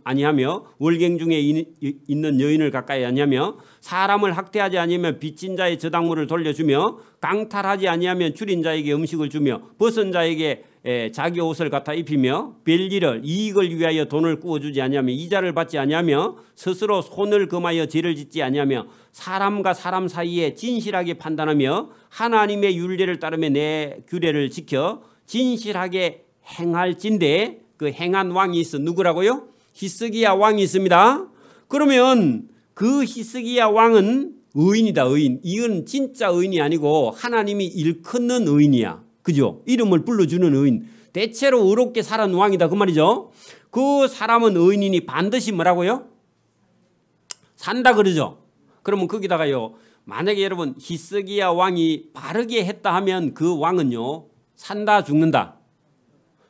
S1: 아니하며 월경 중에 있는 여인을 가까이 아니하며 사람을 학대하지 아니하며 빚진 자의 저당물을 돌려주며 강탈하지 아니하며 줄인 자에게 음식을 주며 벗은 자에게 자기 옷을 갖다 입히며 별일을 이익을 위하여 돈을 구워주지 아니하며 이자를 받지 아니하며 스스로 손을 금하여 죄를 짓지 아니하며 사람과 사람 사이에 진실하게 판단하며 하나님의 율례를 따르며 내 규례를 지켜 진실하게 행할진대. 그 행한 왕이 있어. 누구라고요? 히스기야 왕이 있습니다. 그러면 그 히스기야 왕은 의인이다. 의인. 이건 진짜 의인이 아니고 하나님이 일컫는 의인이야. 그죠? 이름을 불러주는 의인. 대체로 의롭게 살은 왕이다 그 말이죠. 그 사람은 의인이니 반드시 뭐라고요? 산다 그러죠. 그러면 거기다가요, 만약에 여러분 히스기야 왕이 바르게 했다 하면 그 왕은요, 산다 죽는다.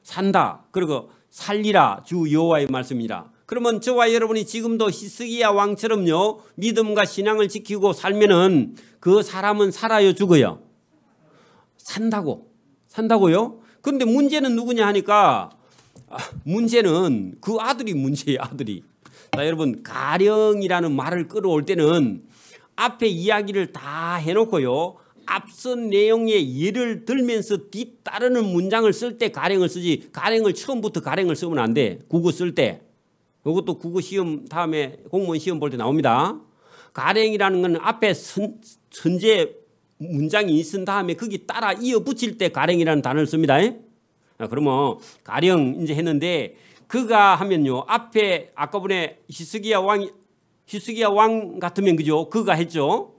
S1: 산다. 그리고 살리라 주 여호와의 말씀이라. 그러면 저와 여러분이 지금도 히스기야 왕처럼요, 믿음과 신앙을 지키고 살면은 그 사람은 살아요 죽어요? 산다고요? 그런데 문제는 누구냐 하니까 문제는 그 아들이 문제예요. 아들이. 자, 여러분 가령이라는 말을 끌어올 때는 앞에 이야기를 다 해놓고요, 앞선 내용의 예를 들면서 뒤따르는 문장을 쓸 때 가령을 쓰지, 가령을 처음부터 가령을 쓰면 안 돼. 국어 쓸 때. 이것도 국어 시험 다음에 공무원 시험 볼 때 나옵니다. 가령이라는 건 앞에 선제 문장이 있은 다음에 거기 따라 이어 붙일 때 가령이라는 단어를 씁니다. 그러면 가령 이제 했는데 그가 하면요, 앞에 아까 전에 히스기야 왕 같으면 그죠? 그가 했죠.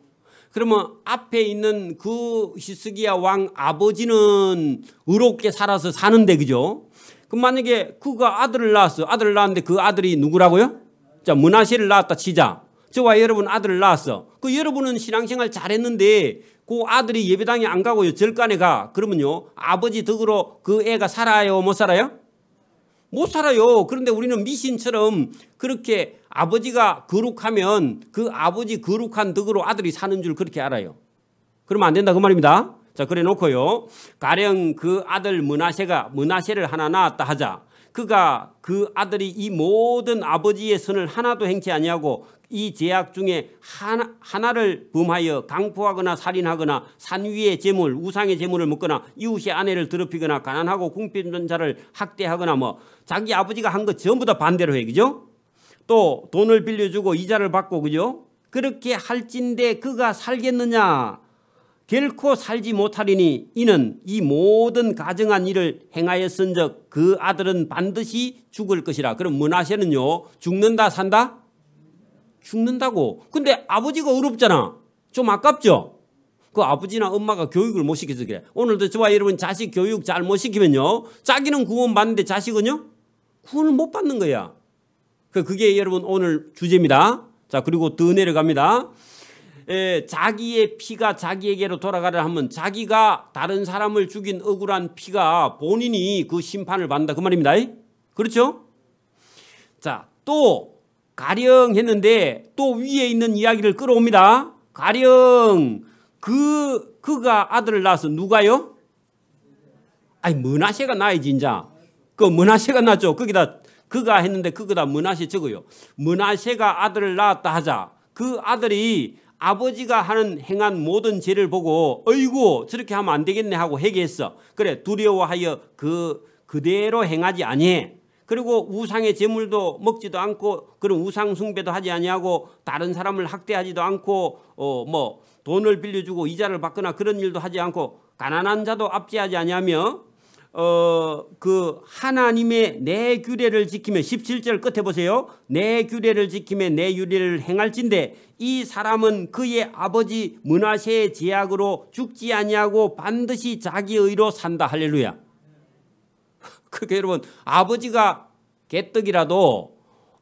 S1: 그러면 앞에 있는 그 히스기야 왕 아버지는 의롭게 살아서 사는데 그죠? 그럼 만약에 그가 아들을 낳았는데 그 아들이 누구라고요? 자, 므낫세를 낳았다 치자. 저와 여러분 아들을 낳았어. 그 여러분은 신앙생활 잘했는데 그 아들이 예배당에 안 가고요, 절간에 가. 그러면요, 아버지 덕으로 그 애가 살아요, 못 살아요? 못 살아요. 그런데 우리는 미신처럼 그렇게 아버지가 거룩하면 그 아버지 거룩한 덕으로 아들이 사는 줄 그렇게 알아요. 그러면 안 된다 그 말입니다. 자, 그래 놓고요, 가령 그 아들 므낫세를 하나 낳았다 하자. 그가 그 아들이 이 모든 아버지의 선을 하나도 행치 아니하고 이 제약 중에 하나를 범하여 강포하거나 살인하거나 산 위의 재물, 우상의 재물을 먹거나 이웃의 아내를 더럽히거나 가난하고 궁핍한 자를 학대하거나 뭐 자기 아버지가 한 것 전부 다 반대로 해. 그죠? 또 돈을 빌려주고 이자를 받고 그죠? 그렇게 할진대 그가 살겠느냐? 결코 살지 못하리니 이는 이 모든 가정한 일을 행하였은즉 그 아들은 반드시 죽을 것이라. 그럼 므낫세는요, 죽는다 산다? 죽는다고. 근데 아버지가 어렵잖아. 좀 아깝죠? 그 아버지나 엄마가 교육을 못 시켜서 그래. 오늘도 저와 여러분 자식 교육 잘 못 시키면요, 자기는 구원 받는데 자식은요, 구원을 못 받는 거야. 그게 여러분 오늘 주제입니다. 자, 그리고 더 내려갑니다. 자기의 피가 자기에게로 돌아가려 하면 자기가 다른 사람을 죽인 억울한 피가 본인이 그 심판을 받는다 그 말입니다. 그렇죠? 자, 또 가령 했는데 또 위에 있는 이야기를 끌어옵니다. 가령 그가 아들을 낳아서 누가요? 아니 므낫세가 낳아야지. 인자 그 므낫세가 낳았죠. 거기다 그가 했는데 그거다 므낫세 적어요. 므낫세가 아들을 낳았다 하자. 그 아들이 아버지가 하는 행한 모든 죄를 보고 어이구 저렇게 하면 안 되겠네 하고 회개했어. 그래, 두려워하여 그대로 행하지 아니해. 그리고 우상의 제물도 먹지도 않고 그런 우상 숭배도 하지 아니하고 다른 사람을 학대하지도 않고 뭐 돈을 빌려주고 이자를 받거나 그런 일도 하지 않고 가난한 자도 압제하지 아니하며 그 하나님의 내 규례를 지키며 17절 끝에 보세요. 내 규례를 지키며 내 율례를 행할진대 이 사람은 그의 아버지 므낫세의 제약으로 죽지 아니하고 반드시 자기 의로 산다. 할렐루야. 그러니까 여러분 아버지가 개떡이라도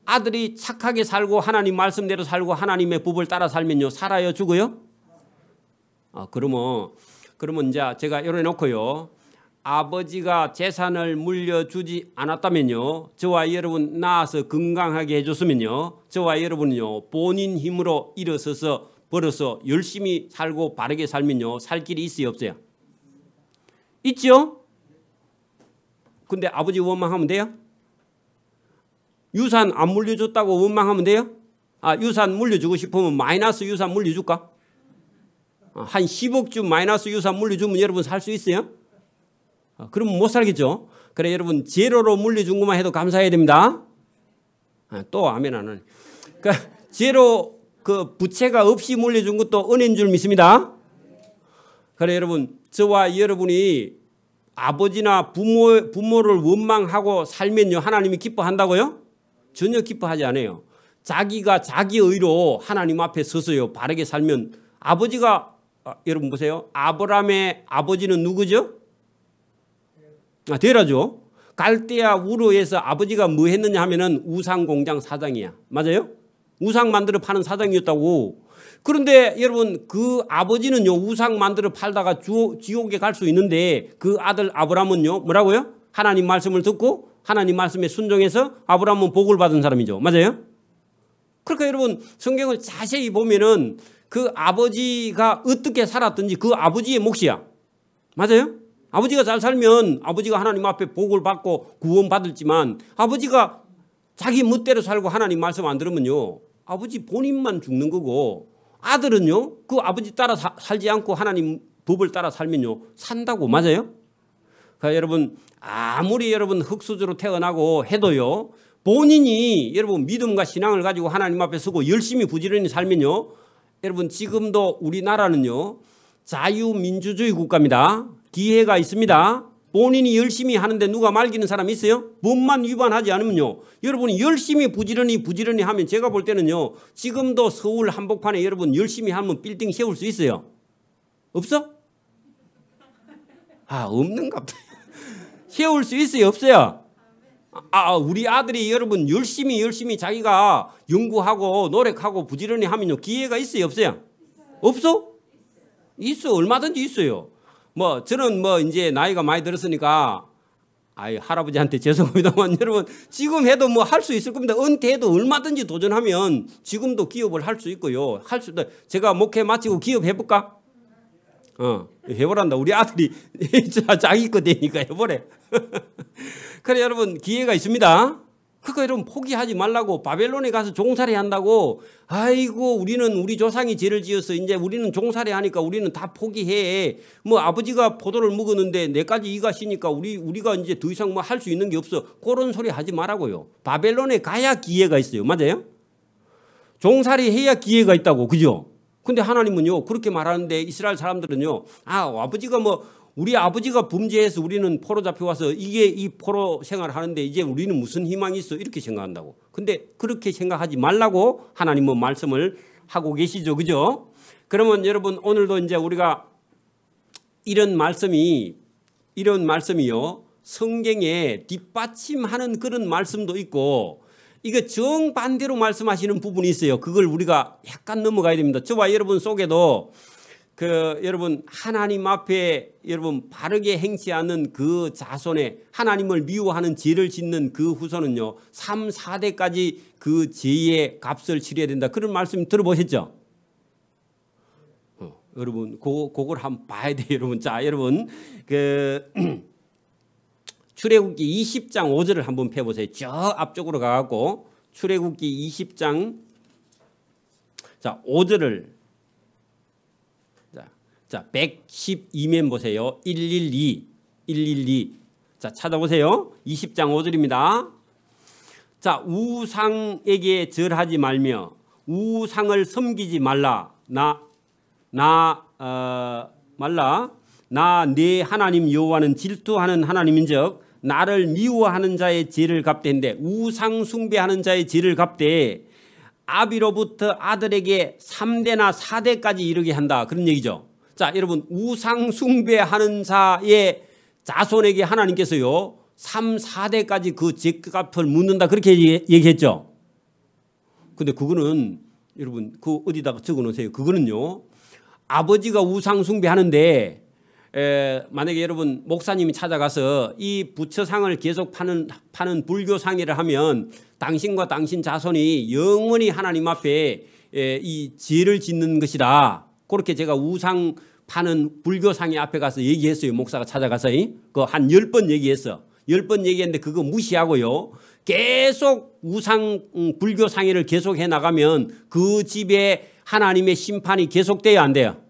S1: 아들이 착하게 살고 하나님 말씀대로 살고 하나님의 법을 따라 살면요, 살아요 죽어요? 그러면 이제 제가 이래 놓고요, 아버지가 재산을 물려주지 않았다면요, 저와 여러분 낳아서 건강하게 해줬으면요, 저와 여러분은요 본인 힘으로 일어서서 벌어서 열심히 살고 바르게 살면요 살 길이 있어요 없어요? 있죠? 근데 아버지 원망하면 돼요? 유산 안 물려줬다고 원망하면 돼요? 유산 물려주고 싶으면 마이너스 유산 물려줄까? 한 10억 주 마이너스 유산 물려주면 여러분 살 수 있어요? 그러면 못 살겠죠? 그래 여러분 제로로 물려준 것만 해도 감사해야 됩니다. 또 아멘 안 하네. 그러니까 제로 그 부채가 없이 물려준 것도 은혜인 줄 믿습니다. 그래 여러분 저와 여러분이 아버지나 부모를 원망하고 살면요 하나님이 기뻐한다고요? 전혀 기뻐하지 않아요. 자기가 자기 의로 하나님 앞에 서서요 바르게 살면 아버지가 여러분 보세요. 아브라함의 아버지는 누구죠? 데라죠. 갈대아 우르에서 아버지가 뭐 했느냐 하면은 우상 공장 사장이야. 맞아요? 우상 만들어 파는 사장이었다고. 그런데 여러분 그 아버지는요 우상 만들어 팔다가 지옥에 갈 수 있는데 그 아들 아브라함은요 뭐라고요? 하나님 말씀을 듣고 하나님 말씀에 순종해서 아브라함은 복을 받은 사람이죠. 맞아요? 그러니까 여러분 성경을 자세히 보면은 그 아버지가 어떻게 살았든지 그 아버지의 몫이야. 맞아요? 아버지가 잘 살면 아버지가 하나님 앞에 복을 받고 구원 받을지만 아버지가 자기 멋대로 살고 하나님 말씀 안 들으면요 아버지 본인만 죽는 거고 아들은요 그 아버지 따라 살지 않고 하나님 법을 따라 살면요 산다고. 맞아요? 그러니까 여러분 아무리 여러분 흙수저로 태어나고 해도요 본인이 여러분 믿음과 신앙을 가지고 하나님 앞에 서고 열심히 부지런히 살면요 여러분 지금도 우리나라는요 자유민주주의 국가입니다. 기회가 있습니다. 본인이 열심히 하는데 누가 말기는 사람 있어요? 법만 위반하지 않으면요 여러분이 열심히 부지런히 하면 제가 볼 때는요 지금도 서울 한복판에 여러분 열심히 하면 빌딩 세울 수 있어요? 없어? 없는가 보다. 세울 수 있어요 없어요? 우리 아들이 여러분 열심히 자기가 연구하고 노력하고 부지런히 하면요 기회가 있어요 없어요? 없어? 있어. 얼마든지 있어요. 저는 이제 나이가 많이 들었으니까 할아버지한테 죄송합니다만 여러분 지금 해도 할 수 있을 겁니다. 은퇴해도 얼마든지 도전하면 지금도 기업을 할 수 있고요. 제가 목회 마치고 기업 해볼까? 해보란다. 우리 아들이 자기 거 되니까 해보래. 그래 여러분 기회가 있습니다. 그거 여러분 포기하지 말라고. 바벨론에 가서 종살이 한다고 아이고 우리는 우리 조상이 죄를 지어서 이제 우리는 종살이 하니까 우리는 다 포기해. 아버지가 포도를 먹었는데 내까지 이가 시니까 우리가 이제 더 이상 할 수 있는 게 없어. 그런 소리 하지 말라고요. 바벨론에 가야 기회가 있어요. 맞아요? 종살이 해야 기회가 있다고. 그죠? 근데 하나님은요 그렇게 말하는데 이스라엘 사람들은요 아버지가 우리 아버지가 범죄해서 우리는 포로 잡혀와서 이 포로 생활을 하는데 이제 우리는 무슨 희망이 있어 이렇게 생각한다고. 근데 그렇게 생각하지 말라고 하나님은 말씀을 하고 계시죠. 그죠? 그러면 여러분 오늘도 이제 우리가 이런 말씀이요 성경에 뒷받침하는 그런 말씀도 있고 이거 정반대로 말씀하시는 부분이 있어요. 그걸 우리가 약간 넘어가야 됩니다. 저와 여러분 속에도 여러분 하나님 앞에 여러분 바르게 행치 않는 그 자손에 하나님을 미워하는 죄를 짓는 그 후손은요 3, 4대까지 그 죄의 값을 치러야 된다. 그런 말씀 들어보셨죠? 여러분 그걸 한번 봐야 돼요. 여러분 자 여러분 출애굽기 20장 5절을 한번 펴보세요. 저 앞쪽으로 가갖고 출애굽기 20장 자 5절을 자 112면 보세요. 112 자 찾아보세요. 20장 5절입니다. 자 우상에게 절하지 말며 우상을 섬기지 말라. 나 네 하나님 여호와는 질투하는 하나님인즉 나를 미워하는 자의 죄를 갚되 우상 숭배하는 자의 죄를 갚되 아비로부터 아들에게 3대나 4대까지 이르게 한다. 그런 얘기죠. 자 여러분 우상 숭배하는 자의 자손에게 하나님께서요 3, 4대까지 그 죄값을 묻는다. 그렇게 얘기했죠. 근데 그거는 여러분 그 어디다가 적어 놓으세요. 그거는요 아버지가 우상 숭배하는데 만약에 여러분 목사님이 찾아가서 이 부처상을 계속 파는 불교상이를 하면 당신과 당신 자손이 영원히 하나님 앞에 이 죄를 짓는 것이다. 그렇게 제가 우상 파는 불교상의 앞에 가서 얘기했어요. 목사가 찾아가서 그 한 10번 얘기했어. 10번 얘기했는데 그거 무시하고요. 계속 우상 불교상의를 계속 해나가면 그 집에 하나님의 심판이 계속돼야 안 돼요.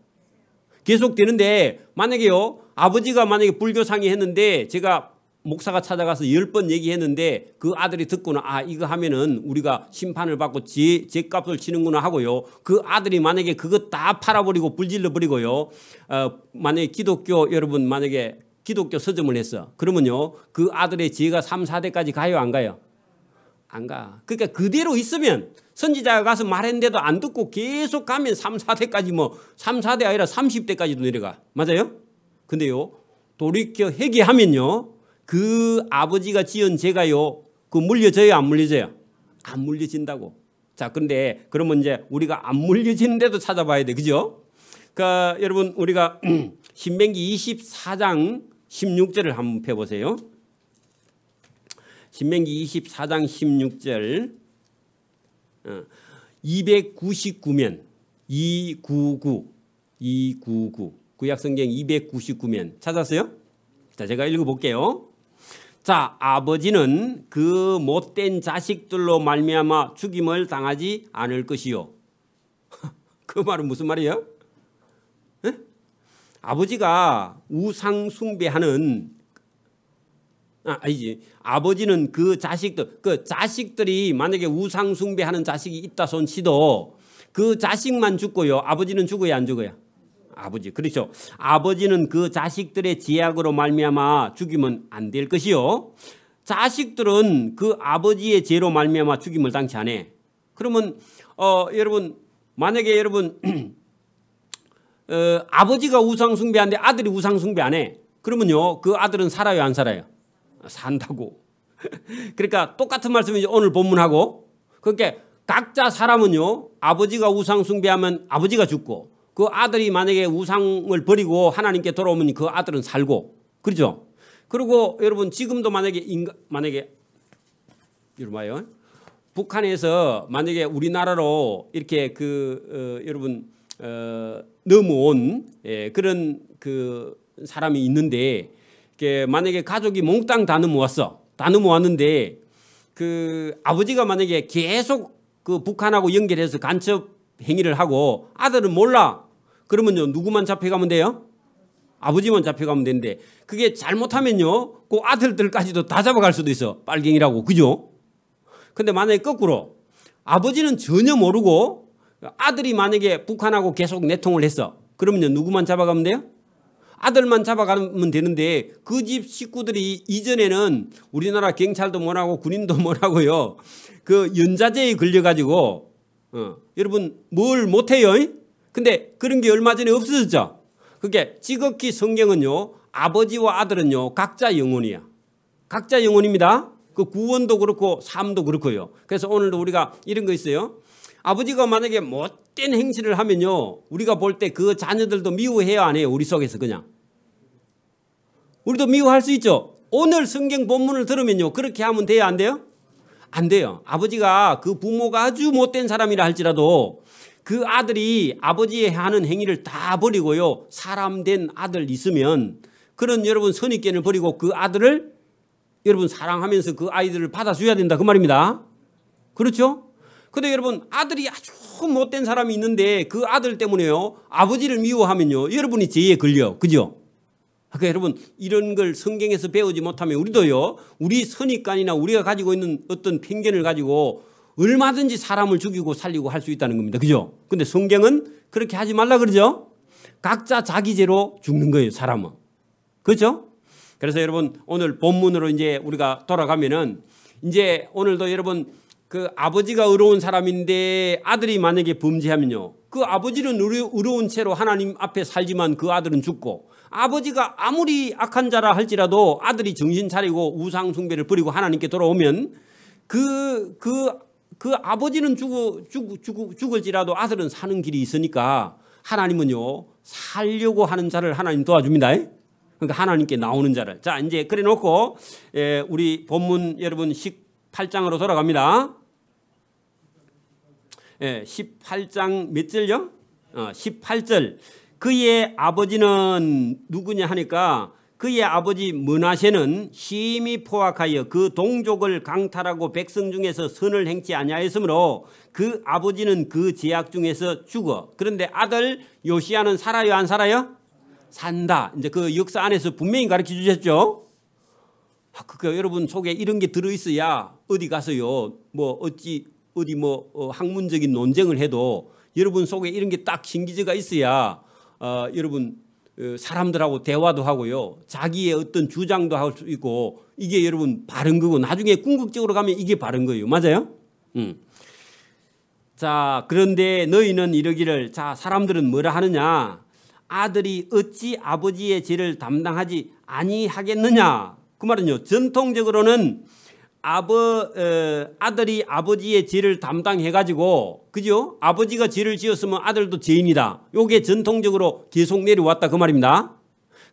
S1: 계속되는데 만약에요. 아버지가 만약에 불교상의 했는데 제가 목사가 찾아가서 10번 얘기했는데 그 아들이 듣고는 아 이거 하면은 우리가 심판을 받고 죄값을 치는구나 하고요. 그 아들이 만약에 그거 다 팔아버리고 불질러 버리고요. 만약에 기독교 여러분 만약에 기독교 서점을 했어. 그러면요. 그 아들의 죄가 3, 4대까지 가요 안 가요? 안 가. 그러니까 그대로 있으면 선지자가 가서 말했는데도 안 듣고 계속 가면 3, 4대까지 뭐 3, 4대 아니라 30대까지도 내려가. 맞아요? 근데요. 돌이켜 회개하면요. 그 아버지가 지은 죄가요. 그 물려져요 안 물려져요? 안 물려진다고. 자 그런데 그러면 이제 우리가 안 물려지는데도 찾아봐야 돼. 그죠? 그러니까 여러분 우리가 신명기 24장 16절을 한번 펴보세요. 신명기 24장 16절 299면 299 구약성경 299면 찾았어요? 자 제가 읽어볼게요. 자 아버지는 그 못된 자식들로 말미암아 죽임을 당하지 않을 것이요. 그 말은 무슨 말이에요? 에? 아버지가 우상 숭배하는 아니지. 아버지는 그 자식들이 만약에 우상 숭배하는 자식이 있다 손치도 그 자식만 죽고요. 아버지는 죽어야 안 죽어요? 아버지. 그렇죠. 아버지는 그 자식들의 제약으로 말미암아 죽이면 안 될 것이요. 자식들은 그 아버지의 죄로 말미암아 죽임을 당치 않아. 그러면 여러분 만약에 여러분 아버지가 우상 숭배하는데 아들이 우상 숭배 안 해. 그러면요. 그 아들은 살아요 안 살아요? 산다고. 그러니까 똑같은 말씀이죠. 오늘 본문하고. 그러니까 각자 사람은요. 아버지가 우상 숭배하면 아버지가 죽고 그 아들이 만약에 우상을 버리고 하나님께 돌아오면 그 아들은 살고. 그렇죠? 그리고 여러분 지금도 만약에 여러분 봐요. 북한에서 만약에 우리나라로 이렇게 여러분 넘어온 그런 그 사람이 있는데 만약에 가족이 몽땅 다 넘어왔어. 다 넘어왔는데 그 아버지가 만약에 계속 그 북한하고 연결해서 간첩 행위를 하고 아들은 몰라. 그러면요 누구만 잡혀가면 돼요? 아버지만 잡혀가면 되는데 그게 잘못하면요 그 아들들까지도 다 잡아갈 수도 있어. 빨갱이라고. 그죠? 근데 만약에 거꾸로 아버지는 전혀 모르고 아들이 만약에 북한하고 계속 내통을 했어. 그러면요 누구만 잡아가면 돼요? 아들만 잡아가면 되는데 그 집 식구들이 이전에는 우리나라 경찰도 못하고 군인도 못하고요. 그 연좌제에 걸려가지고 여러분 뭘 못해요. 근데 그런 게 얼마 전에 없어졌죠. 그게 지극히 성경은요. 아버지와 아들은요. 각자 영혼이야. 각자 영혼입니다. 그 구원도 그렇고 삶도 그렇고요. 그래서 오늘도 우리가 이런 거 있어요. 아버지가 만약에 못된 행실을 하면요. 우리가 볼 때 그 자녀들도 미워해야 안 해요. 우리 속에서 그냥. 우리도 미워할 수 있죠. 오늘 성경 본문을 들으면요. 그렇게 하면 돼요? 안 돼요? 안 돼요. 아버지가 그 부모가 아주 못된 사람이라 할지라도 그 아들이 아버지의 하는 행위를 다 버리고요. 사람된 아들 있으면 그런 여러분 선입견을 버리고 그 아들을 여러분 사랑하면서 그 아이들을 받아줘야 된다. 그 말입니다. 그렇죠? 근데 여러분 아들이 아주 못된 사람이 있는데 그 아들 때문에요. 아버지를 미워하면요. 여러분이 죄에 걸려. 그죠? 그러니까 여러분 이런 걸 성경에서 배우지 못하면 우리도요. 우리 선입관이나 우리가 가지고 있는 어떤 편견을 가지고 얼마든지 사람을 죽이고 살리고 할 수 있다는 겁니다. 그죠? 근데 성경은 그렇게 하지 말라 그러죠? 각자 자기 죄로 죽는 거예요. 사람은. 그렇죠? 그래서 여러분 오늘 본문으로 이제 우리가 돌아가면은 이제 오늘도 여러분 그 아버지가 의로운 사람인데 아들이 만약에 범죄하면요. 그 아버지는 의로운 채로 하나님 앞에 살지만 그 아들은 죽고 아버지가 아무리 악한 자라 할지라도 아들이 정신 차리고 우상 숭배를 버리고 하나님께 돌아오면 그 아버지는 죽을지라도 아들은 사는 길이 있으니까 하나님은요 살려고 하는 자를 하나님 도와줍니다. 그러니까 하나님께 나오는 자를. 자, 이제 그래 놓고 우리 본문 여러분 18장으로 돌아갑니다. 18장 몇 절요? 18절. 그의 아버지는 누구냐 하니까 그의 아버지 므낫세는 심히 포악하여 그 동족을 강탈하고 백성 중에서 선을 행치 아니하였으므로 그 아버지는 그 제약 중에서 죽어. 그런데 아들 요시야는 살아요, 안 살아요? 산다. 이제 그 역사 안에서 분명히 가르쳐 주셨죠. 그러니까 여러분 속에 이런 게 들어 있어야 어디 가서요 뭐 어디 학문적인 논쟁을 해도 여러분 속에 이런 게 딱 신기저가 있어야 여러분 사람들하고 대화도 하고요. 자기의 어떤 주장도 할 수 있고 이게 여러분 바른 거고 나중에 궁극적으로 가면 이게 바른 거예요. 맞아요? 자, 그런데 너희는 이러기를 자, 사람들은 뭐라 하느냐? 아들이 어찌 아버지의 죄를 담당하지 아니하겠느냐? 그 말은요. 전통적으로는 아들이 아버지의 죄를 담당해가지고 그죠? 아버지가 죄를 지었으면 아들도 죄인이다. 요게 전통적으로 계속 내려왔다 그 말입니다.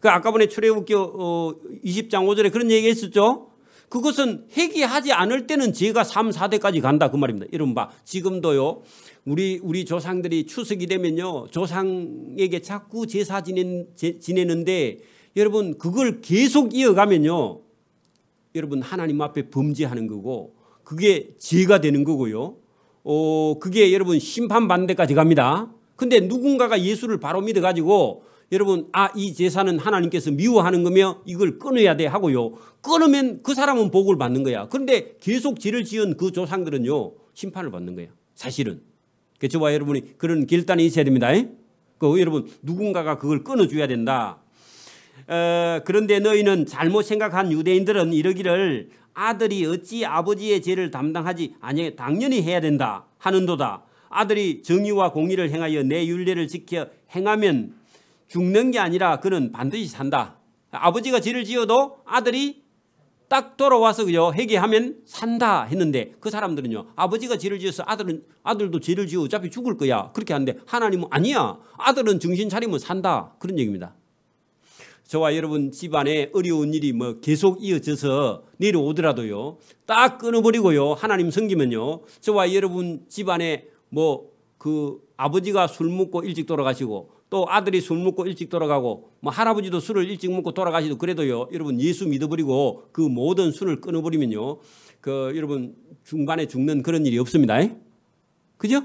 S1: 그 아까 전에 출애굽기 20장 5절에 그런 얘기 했었죠. 그것은 회개하지 않을 때는 죄가 3, 4대까지 간다 그 말입니다. 여러분 봐. 지금도요. 우리 조상들이 추석이 되면요. 조상에게 자꾸 제사 지내는데 여러분 그걸 계속 이어가면요. 여러분 하나님 앞에 범죄하는 거고 그게 죄가 되는 거고요. 그게 여러분 심판받는 데까지 갑니다. 근데 누군가가 예수를 바로 믿어가지고 여러분 이 제사는 하나님께서 미워하는 거며 이걸 끊어야 돼 하고요. 끊으면 그 사람은 복을 받는 거야. 그런데 계속 죄를 지은 그 조상들은요. 심판을 받는 거야. 사실은. 저와 여러분이 그런 결단이 있어야 됩니다. 여러분 누군가가 그걸 끊어줘야 된다. 그런데 너희는 잘못 생각한 유대인들은 이러기를 아들이 어찌 아버지의 죄를 담당하지 아니 당연히 해야 된다 하는도다. 아들이 정의와 공의를 행하여 내 율례를 지켜 행하면 죽는 게 아니라 그는 반드시 산다. 아버지가 죄를 지어도 아들이 딱 돌아와서 회개하면 산다 했는데 그 사람들은요. 아버지가 죄를 지어서 아들도 죄를 지어 어차피 죽을 거야. 그렇게 하는데 하나님은 아니야. 아들은 정신 차리면 산다. 그런 얘기입니다. 저와 여러분 집안에 어려운 일이 계속 이어져서 내려오더라도요. 딱 끊어버리고요. 하나님 섬기면요. 저와 여러분 집안에 그 아버지가 술 먹고 일찍 돌아가시고 또 아들이 술 먹고 일찍 돌아가고 할아버지도 술을 일찍 먹고 돌아가시도 그래도요. 여러분 예수 믿어버리고 그 모든 술을 끊어버리면요. 여러분 중간에 죽는 그런 일이 없습니다. 그죠?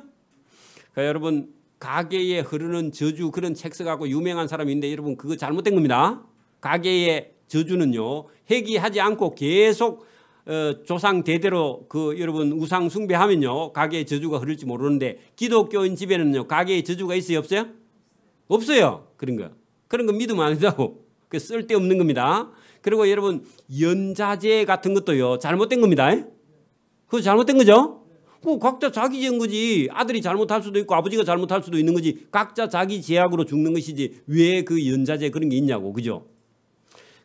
S1: 그러니까 여러분 가계에 흐르는 저주 그런 책 써갖고 유명한 사람이 있는데 여러분 그거 잘못된 겁니다. 가계의 저주는요. 회개하지 않고 계속 조상 대대로 여러분 우상 숭배하면요. 가계의 저주가 흐를지 모르는데 기독교인 집에는요. 가계의 저주가 있어요? 없어요? 없어요. 그런 거 믿으면 안 된다고. 그 쓸데없는 겁니다. 그리고 여러분 연자제 같은 것도요. 잘못된 겁니다. 그거 잘못된 거죠? 각자 자기 지은 거지. 아들이 잘못할 수도 있고 아버지가 잘못할 수도 있는 거지. 각자 자기 제약으로 죽는 것이지 왜 그 연자제 그런 게 있냐고. 그죠?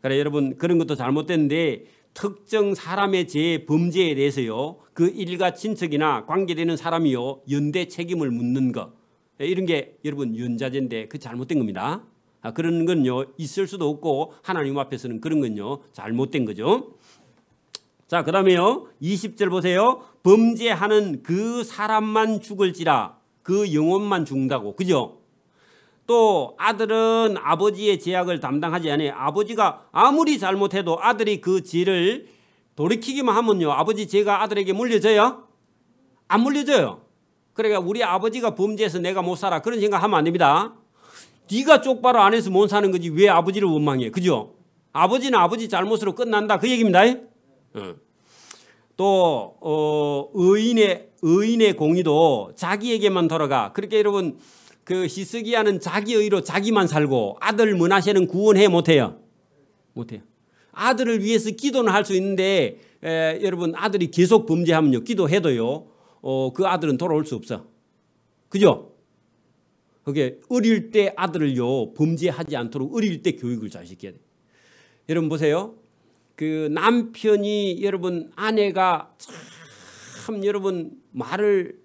S1: 그래 여러분 그런 것도 잘못됐는데 특정 사람의 범죄에 대해서요. 그 일가 친척이나 관계되는 사람이요. 연대 책임을 묻는 거. 이런 게 여러분 연자제인데 그 잘못된 겁니다. 그런 건요. 있을 수도 없고 하나님 앞에서는 그런 건요. 잘못된 거죠. 자, 그 다음에요. 20절 보세요. 범죄하는 그 사람만 죽을지라 그 영혼만 죽는다고. 그죠? 또 아들은 아버지의 죄악을 담당하지 않아요. 아버지가 아무리 잘못해도 아들이 그 죄를 돌이키기만 하면요. 아버지 죄가 아들에게 물려져요? 안 물려져요. 그러니까 우리 아버지가 범죄해서 내가 못 살아. 그런 생각하면 안 됩니다. 네가 똑바로 안 해서 못 사는 거지 왜 아버지를 원망해. 그죠? 아버지는 아버지 잘못으로 끝난다. 그 얘기입니다. 또 의인의 공의도 자기에게만 돌아가. 그렇게 여러분 그 히스기야는 자기 의로 자기만 살고 아들 므낫세는 구원해 못해요. 못해요. 아들을 위해서 기도는 할 수 있는데 여러분 아들이 계속 범죄하면요. 기도해도요. 그 아들은 돌아올 수 없어. 그죠? 그게 어릴 때 아들을요. 범죄하지 않도록 어릴 때 교육을 잘 시켜야 돼. 여러분 보세요. 그 남편이 여러분 아내가 참 여러분 말을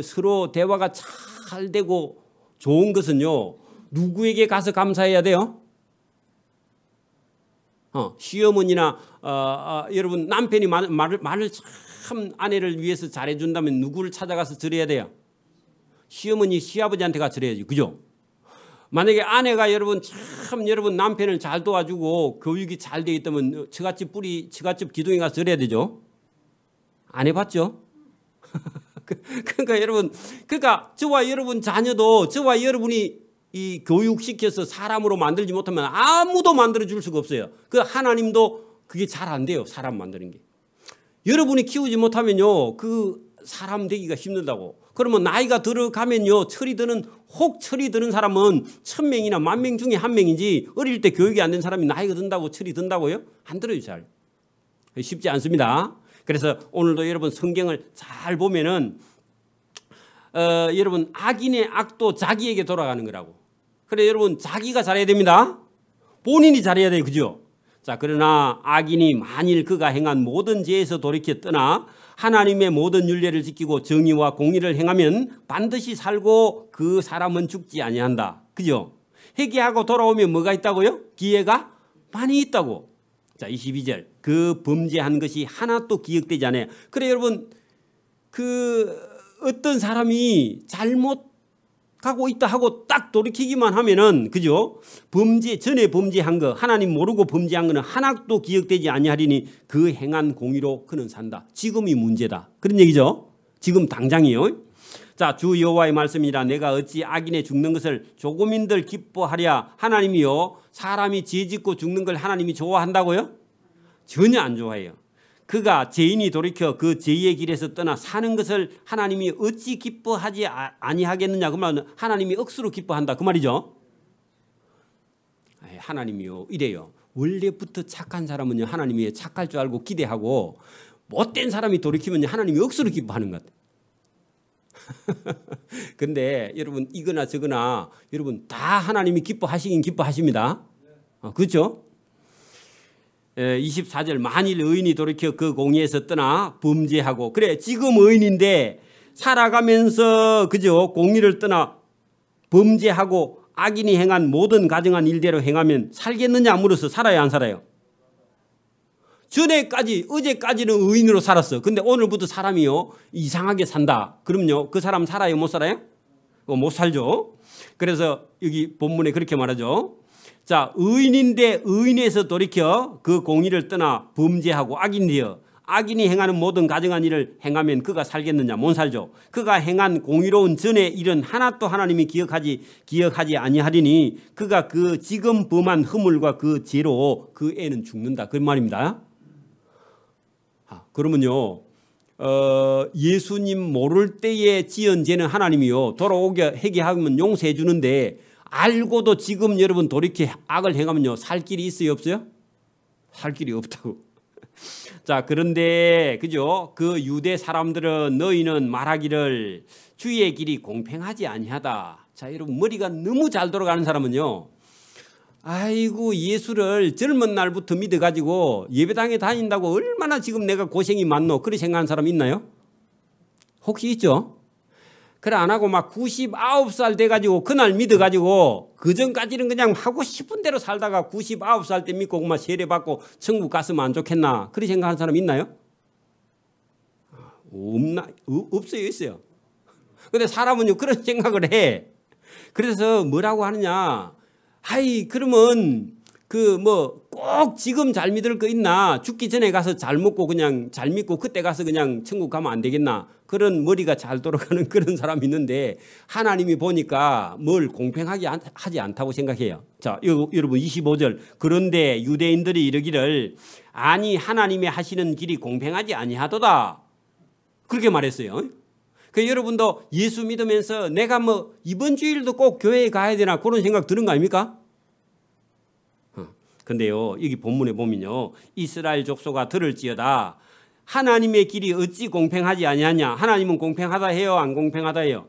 S1: 서로 대화가 잘 되고 좋은 것은요. 누구에게 가서 감사해야 돼요? 시어머니나 여러분 남편이 말을 참 아내를 위해서 잘해준다면 누구를 찾아가서 절해야 돼요? 시어머니 시아버지한테 가서 절해야지. 그죠? 만약에 아내가 여러분 남편을 잘 도와주고 교육이 잘 되어 있다면 처갓집 기둥에 가서 절해야 되죠. 안 해봤죠? 그러니까 여러분, 저와 여러분 자녀도 저와 여러분이 이 교육시켜서 사람으로 만들지 못하면 아무도 만들어줄 수가 없어요. 그 하나님도 그게 잘 안 돼요. 사람 만드는 게. 여러분이 키우지 못하면요, 그 사람 되기가 힘들다고. 그러면 나이가 들어가면요, 철이 드는 사람은 1000명이나 10,000명 중에 1명이지, 어릴 때 교육이 안 된 사람이 나이가 든다고 철이 든다고요? 안 들어요, 잘. 쉽지 않습니다. 그래서 오늘도 여러분 성경을 잘 보면은 여러분 악인의 악도 자기에게 돌아가는 거라고. 그래 여러분 자기가 잘해야 됩니다. 본인이 잘해야 돼요. 그죠? 자, 그러나 악인이 만일 그가 행한 모든 죄에서 돌이켜 떠나 하나님의 모든 율례를 지키고 정의와 공의를 행하면 반드시 살고 그 사람은 죽지 아니한다. 그죠? 회개하고 돌아오면 뭐가 있다고요? 기회가 많이 있다고. 자, 22절. 그 범죄한 것이 하나도 기억되지 않아요. 그래 여러분 어떤 사람이 잘못 가고 있다 하고 딱 돌이키기만 하면은, 그죠? 전에 범죄한 거, 하나님 모르고 범죄한 거는 하나도 기억되지 아니하리니 그 행한 공의로 그는 산다. 지금이 문제다. 그런 얘기죠. 지금 당장이요. 자, 주 여호와의 말씀이라. 내가 어찌 악인의 죽는 것을 조금인들 기뻐하랴. 하나님이요, 사람이 죄 짓고 죽는 걸 하나님이 좋아한다고요? 전혀 안 좋아해요. 그가 죄인이 돌이켜 그 죄의 길에서 떠나 사는 것을 하나님이 어찌 기뻐하지 아니하겠느냐. 그 말은 하나님이 억수로 기뻐한다. 그 말이죠. 하나님이요, 이래요. 원래부터 착한 사람은요, 하나님이 착할 줄 알고 기대하고, 못된 사람이 돌이키면 하나님이 억수로 기뻐하는 것 같아요. 근데 여러분 이거나 저거나 여러분 다 하나님이 기뻐하시긴 기뻐하십니다. 그렇죠? 24절. 만일 의인이 돌이켜 그 공의에서 떠나 범죄하고, 그래 지금 의인인데 살아가면서 그죠, 공의를 떠나 범죄하고 악인이 행한 모든 가정한 일대로 행하면 살겠느냐 물어서 살아야 안 살아요? 어제까지는 의인으로 살았어. 근데 오늘부터 사람이요 이상하게 산다. 그럼요 그 사람 살아요 못 살아요? 못 살죠. 그래서 여기 본문에 그렇게 말하죠. 자, 의인인데 의인에서 돌이켜 그 공의를 떠나 범죄하고 악인이여 악인이 행하는 모든 가정한 일을 행하면 그가 살겠느냐? 못 살죠. 그가 행한 공의로운 전의 일은 하나도 하나님이 기억하지 아니하리니 그가 그 지금 범한 허물과 그 죄로 그 애는 죽는다. 그 말입니다. 그러면요 예수님 모를 때에 지은 죄는 하나님이요 돌아오게 회개하면 용서해 주는데, 알고도 지금 여러분 돌이켜 악을 행하면요 살 길이 있어요 없어요? 살 길이 없다고. 자, 그런데 그죠, 그 유대 사람들은 너희는 말하기를 주의 길이 공평하지 아니하다. 자, 여러분 머리가 너무 잘 돌아가는 사람은요, 아이고 예수를 젊은 날부터 믿어가지고 예배당에 다닌다고 얼마나 지금 내가 고생이 많노, 그렇게 생각하는 사람 있나요? 혹시 있죠? 그래 안 하고 막 99살 돼가지고 그날 믿어가지고 그 전까지는 그냥 하고 싶은 대로 살다가 99살 때 믿고 그만 세례받고 천국 갔으면 안 좋겠나, 그렇게 생각하는 사람 있나요? 없어요. 있어요. 근데 사람은요 그런 생각을 해. 그래서 뭐라고 하느냐, 그러면 꼭 지금 잘 믿을 거 있나, 죽기 전에 가서 잘 먹고 그냥 잘 믿고 그때 가서 그냥 천국 가면 안 되겠나, 그런 머리가 잘 돌아가는 그런 사람이 있는데, 하나님이 보니까 뭘 공평하게 하지 않다고 생각해요. 자, 여러분 25절. 그런데 유대인들이 이르기를 아니 하나님의 하시는 길이 공평하지 아니하도다, 그렇게 말했어요. 여러분도 예수 믿으면서 내가 이번 주일도 꼭 교회에 가야 되나 그런 생각 드는 거 아닙니까? 근데요 여기 본문에 보면요 이스라엘 족속아 들을지어다 하나님의 길이 어찌 공평하지 아니하냐. 하나님은 공평하다 해요 안 공평하다 해요?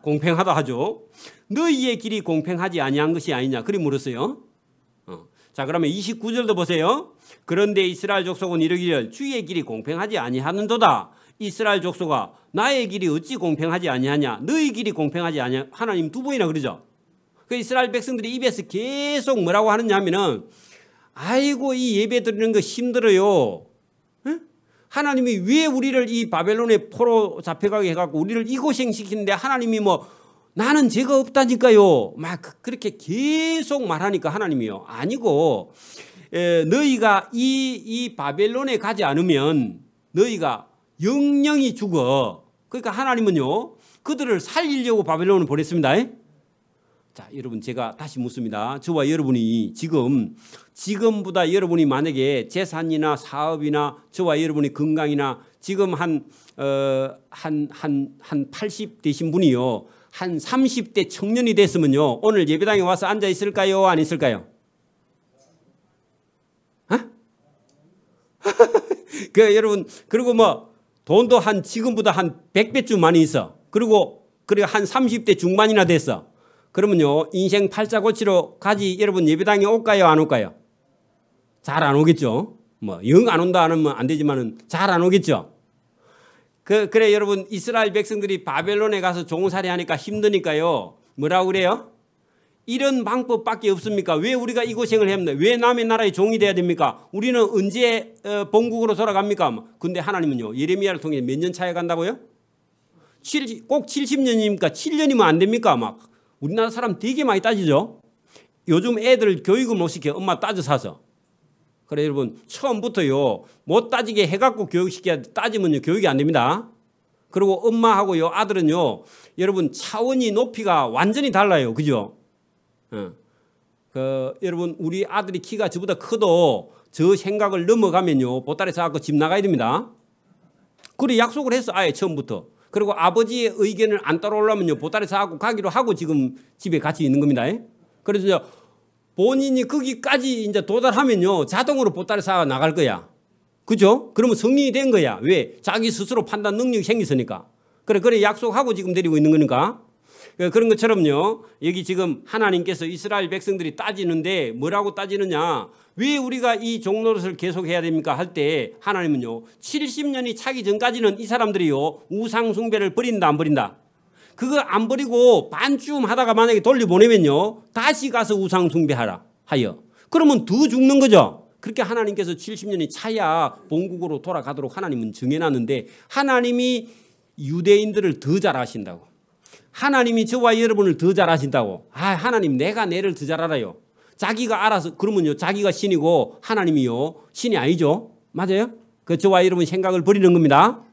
S1: 공평하다 하죠. 너희의 길이 공평하지 아니한 것이 아니냐 그리 물었어요. 자, 그러면 29절도 보세요. 그런데 이스라엘 족속은 이르기를 주의 길이 공평하지 아니하는도다. 이스라엘 족속아 나의 길이 어찌 공평하지 아니하냐. 너희 길이 공평하지 아니하. 하나님 두 번이나 그러죠. 그 이스라엘 백성들이 입에서 계속 뭐라고 하느냐 하면은 아이고 이 예배 드리는 거 힘들어요. 에? 하나님이 왜 우리를 이 바벨론의 포로 잡혀가게 해갖고 우리를 이 고생시키는데 하나님이 뭐 나는 죄가 없다니까요. 막 그렇게 계속 말하니까 하나님이요. 아니고 너희가 이 바벨론에 가지 않으면 너희가 영영이 죽어. 그러니까 하나님은요. 그들을 살리려고 바벨론을 보냈습니다. 자, 여러분 제가 다시 묻습니다. 저와 여러분이 지금보다 여러분이 만약에 재산이나 사업이나 저와 여러분의 건강이나 지금 한 80 되신 분이요. 한 30대 청년이 됐으면요. 오늘 예배당에 와서 앉아 있을까요? 안 있을까요? 여러분 그리고 뭐 돈도 한 지금보다 한 100배쯤 많이 있어. 그리고 한 30대 중반이나 됐어. 그러면요 인생 팔자 고치러 가지 여러분 예배당에 올까요? 안 올까요? 잘 안 오겠죠. 뭐 영 안 온다 하면 안 되지만은 잘 안 오겠죠. 그래 여러분 이스라엘 백성들이 바벨론에 가서 종살이 하니까 힘드니까요. 뭐라고 그래요? 이런 방법밖에 없습니까? 왜 우리가 이 고생을 합니까? 왜 남의 나라의 종이 돼야 됩니까? 우리는 언제 본국으로 돌아갑니까? 근데 하나님은요 예레미야를 통해 몇 년 차에 간다고요? 꼭 70년이니까 7년이면 안 됩니까? 막 우리나라 사람 되게 많이 따지죠. 요즘 애들 교육을 못 시켜 엄마 따져 사서. 그래 여러분 처음부터요 못 따지게 해갖고 교육시켜야 따지면요 교육이 안 됩니다. 그리고 엄마하고요 아들은요 여러분 차원이 높이가 완전히 달라요. 그죠? 여러분 우리 아들이 키가 저보다 커도 저 생각을 넘어가면요 보따리 싸갖고 집 나가야 됩니다. 그래 약속을 했어 아예 처음부터. 그리고 아버지의 의견을 안 따라오려면요 보따리 싸갖고 가기로 하고 지금 집에 같이 있는 겁니다. 그래서 본인이 거기까지 이제 도달하면요 자동으로 보따리 싸 나갈 거야. 그죠? 그러면 성립이 된 거야. 왜? 자기 스스로 판단 능력이 생겼으니까. 그래 약속하고 지금 데리고 있는 거니까. 그런 것처럼요 여기 지금 하나님께서 이스라엘 백성들이 따지는데 뭐라고 따지느냐, 왜 우리가 이 종노릇을 계속해야 됩니까 할 때 하나님은요 70년이 차기 전까지는 이 사람들이요 우상 숭배를 버린다 안 버린다? 그거 안 버리고 반쯤 하다가 만약에 돌려보내면요 다시 가서 우상 숭배하라 하여 그러면 더 죽는 거죠. 그렇게 하나님께서 70년이 차야 본국으로 돌아가도록 하나님은 정해놨는데 하나님이 유대인들을 더 잘 아신다고, 하나님이 저와 여러분을 더 잘 아신다고. 하나님 내가 내를 더 잘 알아요. 자기가 알아서 그러면요 자기가 신이고 하나님이요 신이 아니죠. 맞아요? 그 저와 여러분 생각을 버리는 겁니다.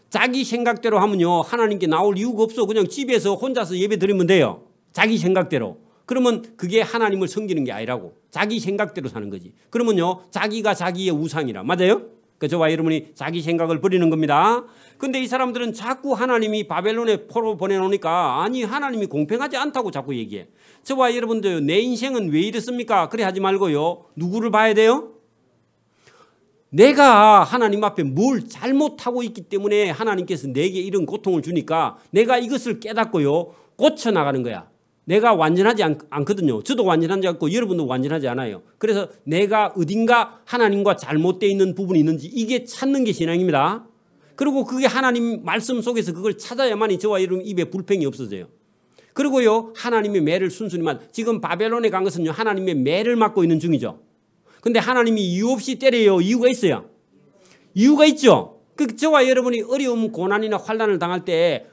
S1: 자기 생각대로 하면요 하나님께 나올 이유가 없어. 그냥 집에서 혼자서 예배 드리면 돼요. 자기 생각대로. 그러면 그게 하나님을 섬기는 게 아니라고. 자기 생각대로 사는 거지. 그러면요 자기가 자기의 우상이라. 맞아요? 그 저와 여러분이 자기 생각을 버리는 겁니다. 근데 이 사람들은 자꾸 하나님이 바벨론에 포로 보내놓으니까 아니 하나님이 공평하지 않다고 자꾸 얘기해. 저와 여러분들 내 인생은 왜 이렇습니까? 그래 하지 말고요. 누구를 봐야 돼요? 내가 하나님 앞에 뭘 잘못하고 있기 때문에 하나님께서 내게 이런 고통을 주니까 내가 이것을 깨닫고요 고쳐나가는 거야. 내가 완전하지 않거든요. 저도 완전하지 않고 여러분도 완전하지 않아요. 그래서 내가 어딘가 하나님과 잘못되어 있는 부분이 있는지 이게 찾는 게 신앙입니다. 그리고 그게 하나님 말씀 속에서 그걸 찾아야만이 저와 여러분 입에 불평이 없어져요. 그리고요 하나님의 매를 순순히 지금 바벨론에 간 것은요 하나님의 매를 맡고 있는 중이죠. 근데 하나님이 이유 없이 때려요. 이유가 있어요. 이유가 있죠. 저와 여러분이 어려움 고난이나 환난을 당할 때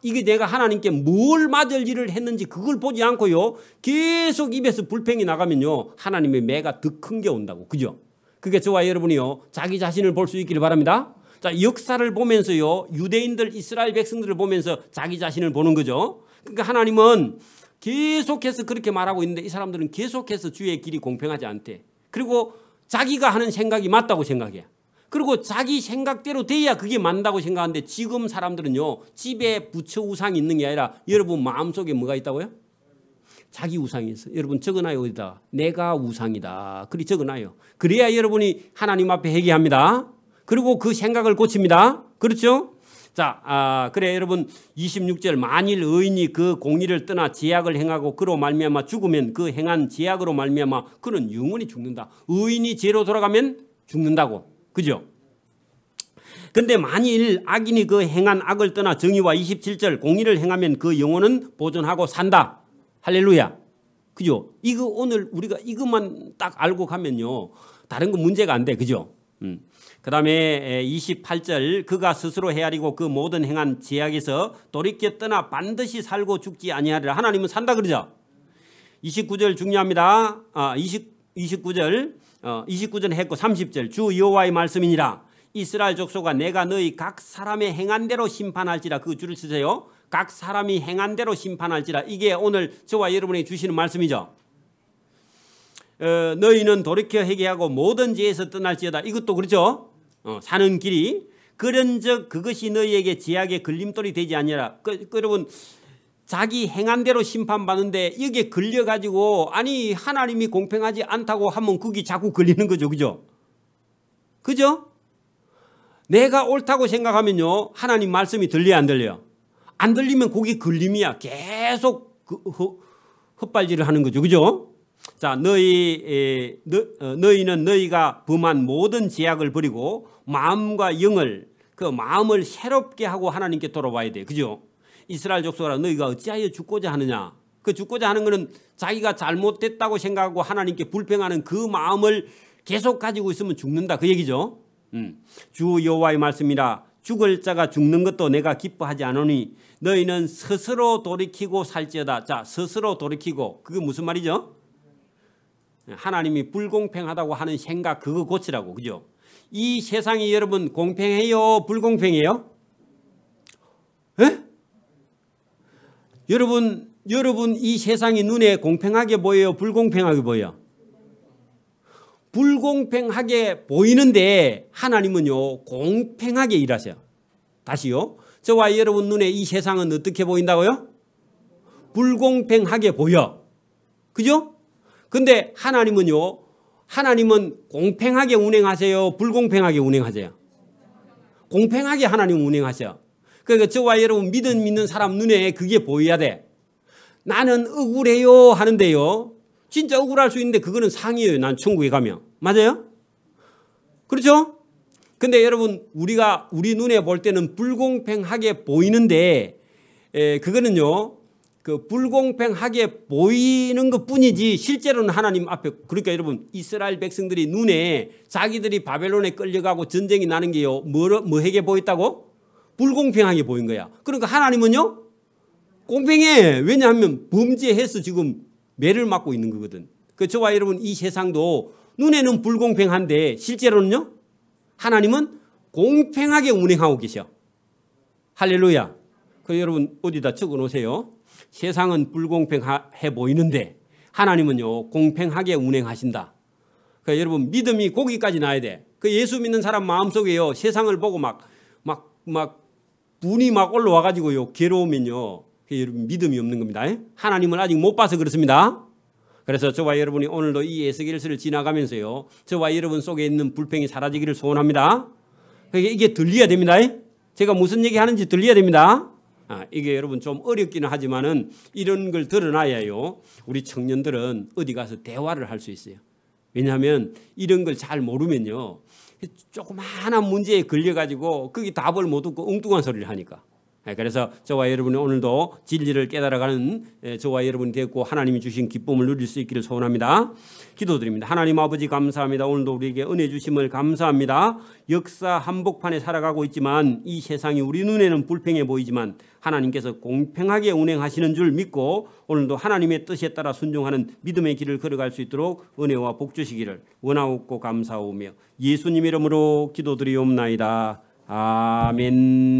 S1: 이게 내가 하나님께 뭘 맞을 일을 했는지 그걸 보지 않고요 계속 입에서 불평이 나가면요 하나님의 매가 더 큰 게 온다고. 그죠? 그게 저와 여러분이요 자기 자신을 볼 수 있기를 바랍니다. 자, 역사를 보면서요 유대인들 이스라엘 백성들을 보면서 자기 자신을 보는 거죠. 그러니까 하나님은 계속해서 그렇게 말하고 있는데 이 사람들은 계속해서 주의 길이 공평하지 않대. 그리고 자기가 하는 생각이 맞다고 생각해. 그리고 자기 생각대로 돼야 그게 맞다고 생각하는데 지금 사람들은요 집에 부처 우상이 있는 게 아니라 여러분 마음속에 뭐가 있다고요? 자기 우상이 있어. 여러분 적어놔요. 어디다 내가 우상이다. 그리 적어놔요. 그래야 여러분이 하나님 앞에 회개합니다. 그리고 그 생각을 고칩니다. 그렇죠? 자, 그래 여러분 26절 만일 의인이 그 공의를 떠나 제약을 행하고 그로 말미암아 죽으면 그 행한 제약으로 말미암아 그는 영원히 죽는다. 의인이 죄로 돌아가면 죽는다고. 그죠? 근데 만일 악인이 그 행한 악을 떠나 정의와 27절 공의를 행하면 그 영혼은 보존하고 산다. 할렐루야. 그죠? 이거 오늘 우리가 이것만 딱 알고 가면요. 다른 건 문제가 안 돼. 그죠? 그 다음에 28절 그가 스스로 헤아리고 그 모든 행한 죄악에서 돌이켜 떠나 반드시 살고 죽지 아니하리라. 하나님은 산다 그러죠. 29절 중요합니다. 29절 29절 했고 30절 주 여호와의 말씀이니라. 이스라엘 족속아 내가 너희 각 사람의 행한 대로 심판할지라. 그 줄을 쓰세요. 각 사람이 행한 대로 심판할지라. 이게 오늘 저와 여러분이 주시는 말씀이죠. 너희는 돌이켜 회개하고 모든 죄에서 떠날지어다. 이것도 그렇죠. 사는 길이 그런즉 그것이 너희에게 죄악의 걸림돌이 되지 아니하라. 여러분 자기 행한 대로 심판받는데 여기에 걸려가지고 아니 하나님이 공평하지 않다고 하면 그게 자꾸 걸리는 거죠. 그죠? 그죠? 내가 옳다고 생각하면요 하나님 말씀이 들려요 안 들려요? 안 들리면 거기 걸림이야. 계속 헛발질을 하는 거죠. 그죠? 자, 너희는 너희가 범한 모든 죄악을 버리고 마음과 영을 그 마음을 새롭게 하고 하나님께 돌아와야 돼. 그죠? 이스라엘 족속아 너희가 어찌하여 죽고자 하느냐. 그 죽고자 하는 것은 자기가 잘못됐다고 생각하고 하나님께 불평하는 그 마음을 계속 가지고 있으면 죽는다. 그 얘기죠. 주 여호와의 말씀이라. 죽을 자가 죽는 것도 내가 기뻐하지 않으니 너희는 스스로 돌이키고 살지어다. 자, 스스로 돌이키고 그게 무슨 말이죠? 하나님이 불공평하다고 하는 생각 그거 고치라고. 그죠? 이 세상이 여러분 공평해요? 불공평해요? 에? 여러분 이 세상이 눈에 공평하게 보여요? 불공평하게 보여요? 불공평하게 보이는데 하나님은요 공평하게 일하세요. 다시요. 저와 여러분 눈에 이 세상은 어떻게 보인다고요? 불공평하게 보여. 그죠? 근데 하나님은요. 하나님은 공평하게 운행하세요? 불공평하게 운행하세요? 공평하게 하나님 운행하세요. 그러니까 저와 여러분 믿는 사람 눈에 그게 보여야 돼. 나는 억울해요 하는데요. 진짜 억울할 수 있는데 그거는 상이에요. 난 천국에 가면. 맞아요? 그렇죠? 근데 여러분 우리 눈에 볼 때는 불공평하게 보이는데 그거는요. 그 불공평하게 보이는 것뿐이지 실제로는 하나님 앞에 그러니까 여러분 이스라엘 백성들이 눈에 자기들이 바벨론에 끌려가고 전쟁이 나는 게요. 뭐하게 보였다고? 불공평하게 보인 거야. 그러니까 하나님은요. 공평해. 왜냐하면 범죄해서 지금 매를 맞고 있는 거거든. 그 저와 여러분 이 세상도 눈에는 불공평한데 실제로는요. 하나님은 공평하게 운행하고 계셔. 할렐루야. 그 여러분 어디다 적어 놓으세요. 세상은 불공평해 보이는데 하나님은요 공평하게 운행하신다. 그 여러분 믿음이 거기까지 나야 돼. 그 예수 믿는 사람 마음속에요 세상을 보고 막 분이 막 올라와 가지고요 괴로우면요 그 여러분 믿음이 없는 겁니다. 하나님을 아직 못 봐서 그렇습니다. 그래서 저와 여러분이 오늘도 이 에스겔서를 지나가면서요 저와 여러분 속에 있는 불평이 사라지기를 소원합니다. 이게 들려야 됩니다. 제가 무슨 얘기하는지 들려야 됩니다. 이게 여러분 좀 어렵기는 하지만은 이런 걸 드러나야요 우리 청년들은 어디 가서 대화를 할 수 있어요. 왜냐하면 이런 걸 잘 모르면요 조그마한 문제에 걸려가지고 거기 답을 못 듣고 엉뚱한 소리를 하니까. 그래서 저와 여러분이 오늘도 진리를 깨달아가는 저와 여러분이 되었고 하나님이 주신 기쁨을 누릴 수 있기를 소원합니다. 기도드립니다. 하나님 아버지 감사합니다. 오늘도 우리에게 은혜 주심을 감사합니다. 역사 한복판에 살아가고 있지만 이 세상이 우리 눈에는 불평해 보이지만 하나님께서 공평하게 운행하시는 줄 믿고 오늘도 하나님의 뜻에 따라 순종하는 믿음의 길을 걸어갈 수 있도록 은혜와 복 주시기를 원하옵고 감사오며 예수님 이름으로 기도드리옵나이다. 아멘.